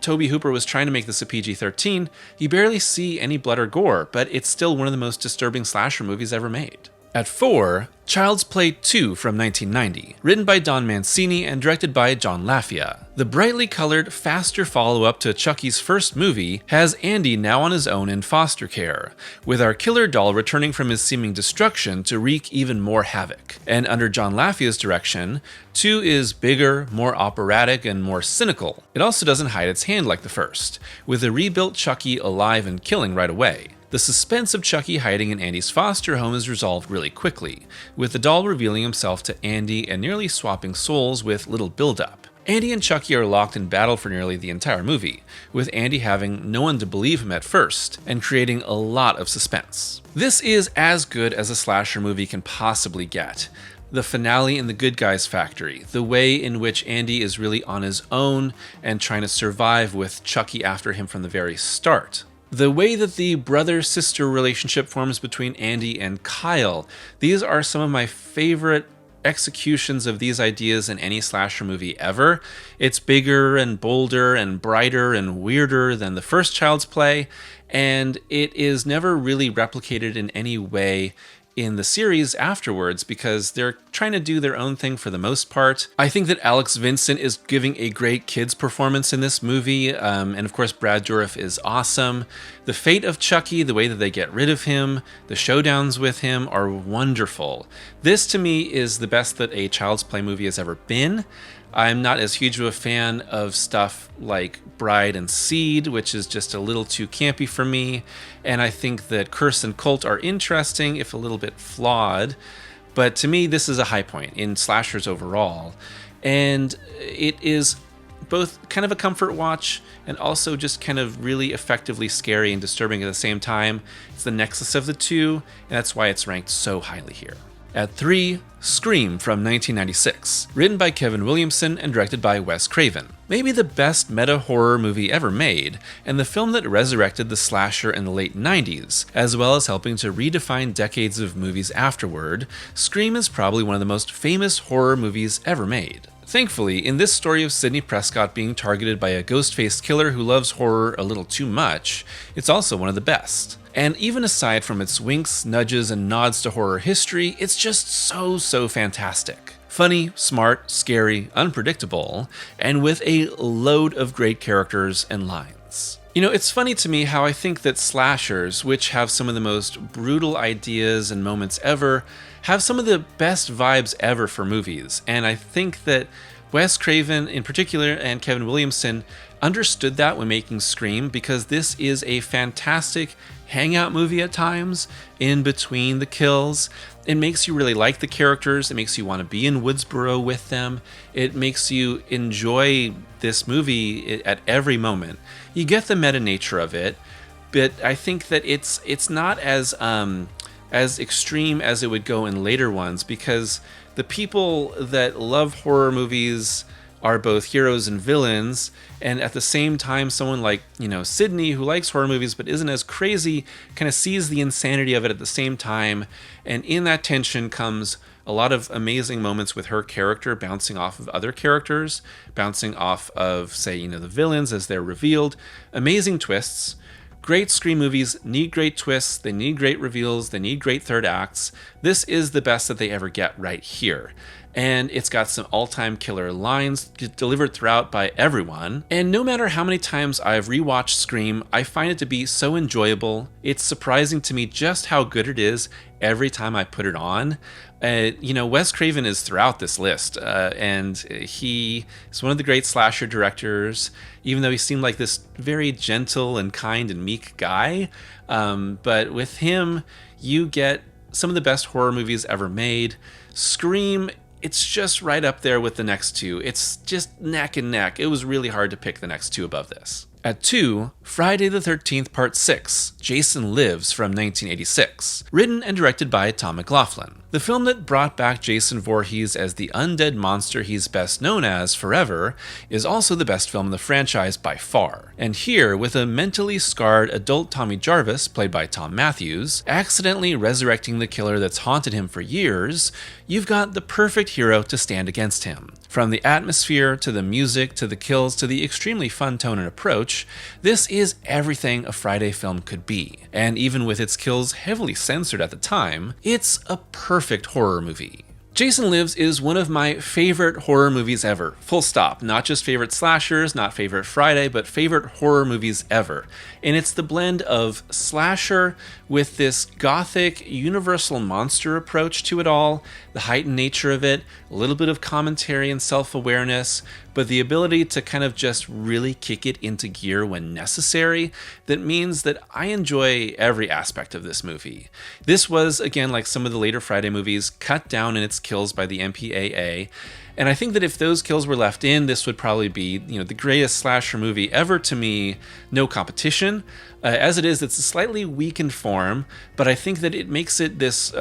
Tobe Hooper was trying to make this a PG-13, you barely see any blood or gore, but it's still one of the most disturbing slasher movies ever made. At 4, Child's Play 2 from 1990, written by Don Mancini and directed by John Lafia. The brightly colored, faster follow-up to Chucky's first movie has Andy now on his own in foster care, with our killer doll returning from his seeming destruction to wreak even more havoc. And under John Lafia's direction, 2 is bigger, more operatic, and more cynical. It also doesn't hide its hand like the first, with a rebuilt Chucky alive and killing right away. The suspense of Chucky hiding in Andy's foster home is resolved really quickly, with the doll revealing himself to Andy and nearly swapping souls with little build-up. Andy and Chucky are locked in battle for nearly the entire movie, with Andy having no one to believe him at first, and creating a lot of suspense. This is as good as a slasher movie can possibly get. The finale in the Good Guys Factory, the way in which Andy is really on his own and trying to survive with Chucky after him from the very start. The way that the brother-sister relationship forms between Andy and Kyle, these are some of my favorite executions of these ideas in any slasher movie ever. It's bigger and bolder and brighter and weirder than the first Child's Play, and it is never really replicated in any way in the series afterwards because they're trying to do their own thing for the most part. I think that Alex Vincent is giving a great kid's performance in this movie, and of course Brad Dourif is awesome. The fate of Chucky, the way that they get rid of him, the showdowns with him are wonderful. This to me is the best that a Child's Play movie has ever been. I'm not as huge of a fan of stuff like Bride and Seed, which is just a little too campy for me, and I think that Curse and Cult are interesting, if a little bit flawed, but to me this is a high point in slashers overall, and it is both kind of a comfort watch and also just kind of really effectively scary and disturbing at the same time. It's the nexus of the two, and that's why it's ranked so highly here. At 3, Scream from 1996, written by Kevin Williamson and directed by Wes Craven. Maybe the best meta-horror movie ever made, and the film that resurrected the slasher in the late 90s, as well as helping to redefine decades of movies afterward, Scream is probably one of the most famous horror movies ever made. Thankfully, in this story of Sidney Prescott being targeted by a ghost-faced killer who loves horror a little too much, it's also one of the best. And even aside from its winks, nudges, and nods to horror history, it's just so fantastic. Funny, smart, scary, unpredictable, and with a load of great characters and lines. You know, it's funny to me how I think that slashers, which have some of the most brutal ideas and moments ever, have some of the best vibes ever for movies. And I think that Wes Craven in particular and Kevin Williamson understood that when making Scream, because this is a fantastic hangout movie at times in between the kills. It makes you really like the characters. It makes you want to be in Woodsboro with them. It makes you enjoy this movie at every moment. You get the meta nature of it, but I think that it's not as extreme as it would go in later ones, because the people that love horror movies are both heroes and villains, and at the same time someone like, Sydney, who likes horror movies but isn't as crazy, kind of sees the insanity of it at the same time, and in that tension comes a lot of amazing moments with her character bouncing off of other characters, bouncing off of, say, the villains as they're revealed. Amazing twists. Great Scream movies need great twists, they need great reveals, they need great third acts. This is the best that they ever get right here. And it's got some all-time killer lines delivered throughout by everyone. And no matter how many times I've rewatched Scream, I find it to be so enjoyable. It's surprising to me just how good it is every time I put it on. Wes Craven is throughout this list, and he is one of the great slasher directors, even though he seemed like this very gentle and kind and meek guy. But with him, you get some of the best horror movies ever made. Scream, it's just right up there with the next two. It's just neck and neck. It was really hard to pick the next two above this. At 2, Friday the 13th Part 6, Jason Lives from 1986, written and directed by Tom McLaughlin. The film that brought back Jason Voorhees as the undead monster he's best known as forever is also the best film in the franchise by far. And here, with a mentally scarred adult Tommy Jarvis, played by Tom Matthews, accidentally resurrecting the killer that's haunted him for years, you've got the perfect hero to stand against him. From the atmosphere, to the music, to the kills, to the extremely fun tone and approach, this is everything a Friday film could be. And even with its kills heavily censored at the time, it's a perfect horror movie. Jason Lives is one of my favorite horror movies ever. Full stop. Not just favorite slashers, not favorite Friday, but favorite horror movies ever. And it's the blend of slasher with this gothic, universal monster approach to it all, the heightened nature of it, a little bit of commentary and self-awareness, but the ability to kind of just really kick it into gear when necessary. That means that I enjoy every aspect of this movie. This was, again, like some of the later Friday movies, cut down in its kills by the MPAA. And I think that if those kills were left in, this would probably be, the greatest slasher movie ever to me, no competition. As it is, it's a slightly weakened form, but I think that it makes it this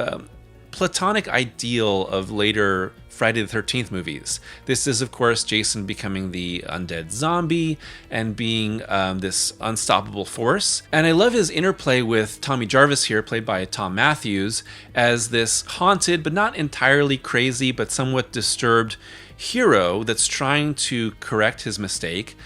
platonic ideal of later Friday the 13th movies. This is, of course, Jason becoming the undead zombie and being this unstoppable force. And I love his interplay with Tommy Jarvis here, played by Tom Matthews, as this haunted, but not entirely crazy, but somewhat disturbed hero that's trying to correct his mistake.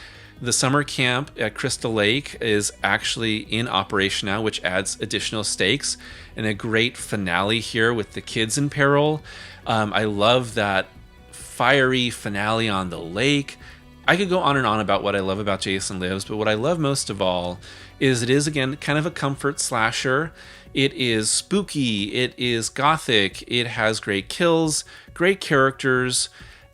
The summer camp at Crystal Lake is actually in operation now, which adds additional stakes, and a great finale here with the kids in peril. I love that fiery finale on the lake. I could go on and on about what I love about Jason Lives, but what I love most of all is it is, again, kind of a comfort slasher. It is spooky, it is gothic, it has great kills, great characters,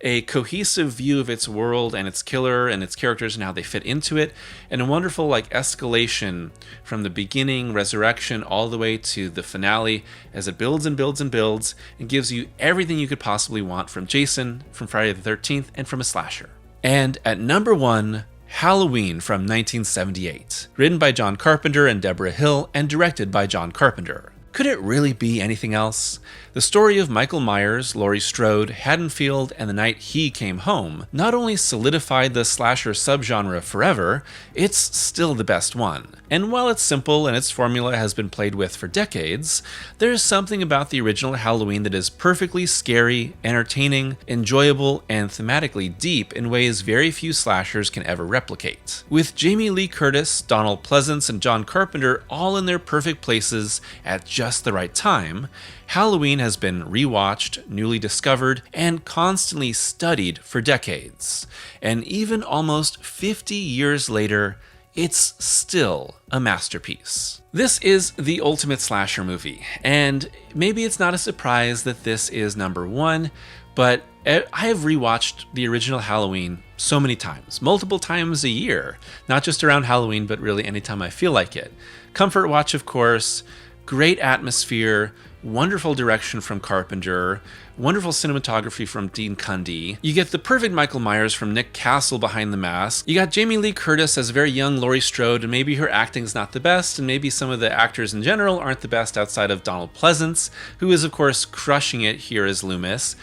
a cohesive view of its world and its killer and its characters and how they fit into it, and a wonderful escalation from the beginning, resurrection, all the way to the finale as it builds and builds and builds and gives you everything you could possibly want from Jason, from Friday the 13th, and from a slasher. And at number 1, Halloween from 1978, written by John Carpenter and Deborah Hill and directed by John Carpenter. Could it really be anything else? The story of Michael Myers, Laurie Strode, Haddonfield, and the night he came home not only solidified the slasher subgenre forever, it's still the best one. And while it's simple and its formula has been played with for decades, there's something about the original Halloween that is perfectly scary, entertaining, enjoyable, and thematically deep in ways very few slashers can ever replicate. With Jamie Lee Curtis, Donald Pleasance, and John Carpenter all in their perfect places at just the right time, Halloween has been rewatched, newly discovered, and constantly studied for decades. And even almost 50 years later, it's still a masterpiece. This is the ultimate slasher movie, and maybe it's not a surprise that this is number 1, but I have rewatched the original Halloween so many times, multiple times a year, not just around Halloween, but really anytime I feel like it. Comfort watch, of course, great atmosphere, wonderful direction from Carpenter, wonderful cinematography from Dean Cundey. You get the perfect Michael Myers from Nick Castle behind the mask. You got Jamie Lee Curtis as a very young Laurie Strode, and maybe her acting's not the best, and maybe some of the actors in general aren't the best outside of Donald Pleasance, who is, of course, crushing it here as Loomis.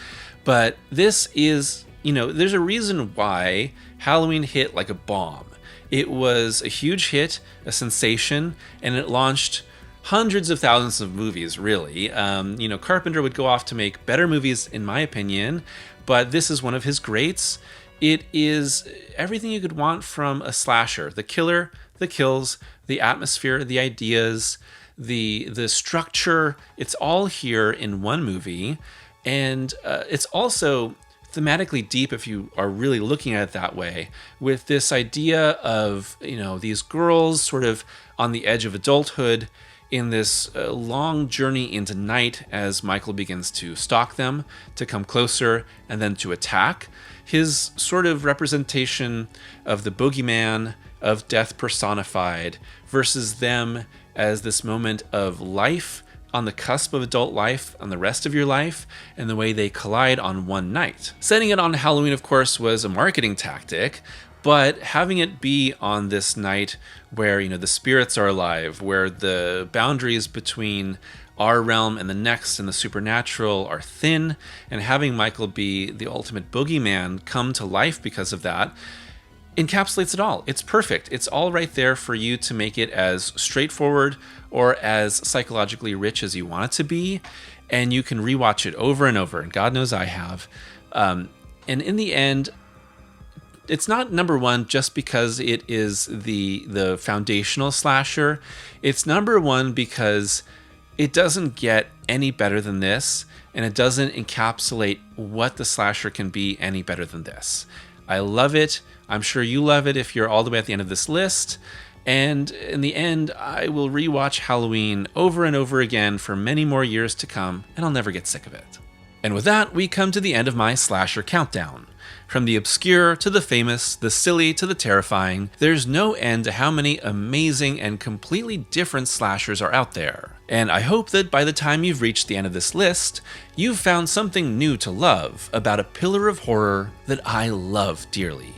But this is, there's a reason why Halloween hit like a bomb. It was a huge hit, a sensation, and it launched hundreds of thousands of movies, really. Carpenter would go off to make better movies, in my opinion, but this is one of his greats. It is everything you could want from a slasher. The killer, the kills, the atmosphere, the ideas, the structure. It's all here in one movie. And it's also thematically deep if you are really looking at it that way, with this idea of, these girls sort of on the edge of adulthood in this long journey into night as Michael begins to stalk them, to come closer, and then to attack. His sort of representation of the boogeyman, of death personified, versus them as this moment of life on the cusp of adult life, on the rest of your life, and the way they collide on one night. Setting it on Halloween, of course, was a marketing tactic, but having it be on this night where, the spirits are alive, where the boundaries between our realm and the next and the supernatural are thin, and having Michael be the ultimate boogeyman come to life because of that, encapsulates it all. It's perfect. It's all right there for you to make it as straightforward or as psychologically rich as you want it to be, and you can rewatch it over and over, and God knows I have. And in the end, it's not number one just because it is the foundational slasher. It's number one because it doesn't get any better than this, and it doesn't encapsulate what the slasher can be any better than this. I love it. I'm sure you love it if you're all the way at the end of this list. And in the end, I will rewatch Halloween over and over again for many more years to come, and I'll never get sick of it. And with that, we come to the end of my slasher countdown. From the obscure to the famous, the silly to the terrifying, there's no end to how many amazing and completely different slashers are out there. And I hope that by the time you've reached the end of this list, you've found something new to love about a pillar of horror that I love dearly.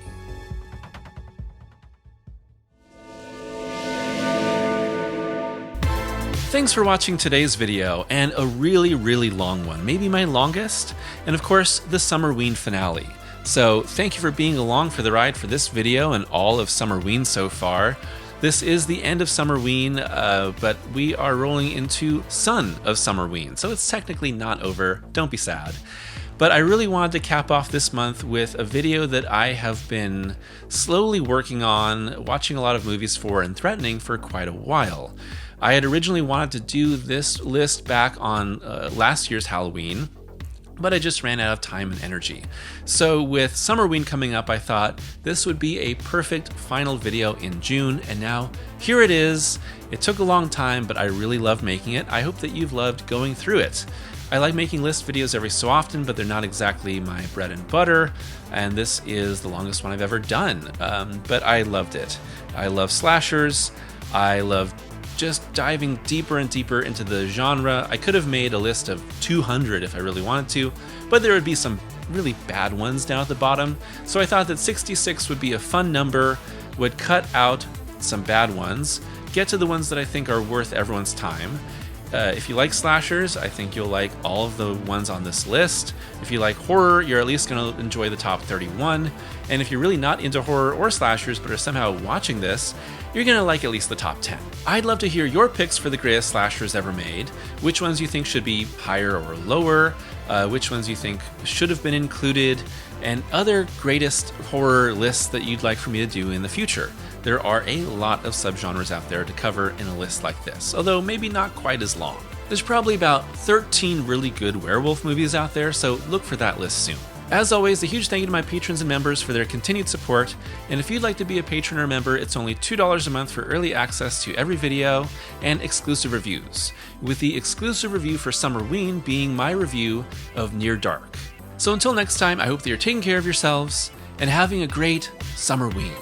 Thanks for watching today's video, and a really, really long one, maybe my longest, and of course, the Summerween finale. So thank you for being along for the ride for this video and all of Summerween so far. This is the end of Summerween, but we are rolling into Son of Summerween, so it's technically not over. Don't be sad. But I really wanted to cap off this month with a video that I have been slowly working on, watching a lot of movies for, and threatening for quite a while. I had originally wanted to do this list back on last year's Halloween, but I just ran out of time and energy. So with Summerween coming up, I thought this would be a perfect final video in June, and now here it is. It took a long time, but I really loved making it. I hope that you've loved going through it. I like making list videos every so often, but they're not exactly my bread and butter, and this is the longest one I've ever done, but I loved it. I love slashers. I love just diving deeper and deeper into the genre. I could have made a list of 200 if I really wanted to, but there would be some really bad ones down at the bottom, so I thought that 66 would be a fun number, would cut out some bad ones, get to the ones that I think are worth everyone's time. If you like slashers, I think you'll like all of the ones on this list. If you like horror, you're at least going to enjoy the top 31. And if you're really not into horror or slashers, but are somehow watching this, you're going to like at least the top 10. I'd love to hear your picks for the greatest slashers ever made, which ones you think should be higher or lower, which ones you think should have been included, and other greatest horror lists that you'd like for me to do in the future. There are a lot of subgenres out there to cover in a list like this, although maybe not quite as long. There's probably about 13 really good werewolf movies out there, so look for that list soon. As always, a huge thank you to my patrons and members for their continued support, and if you'd like to be a patron or member, it's only $2 a month for early access to every video and exclusive reviews, with the exclusive review for Summerween being my review of Near Dark. So until next time, I hope that you're taking care of yourselves and having a great summer week.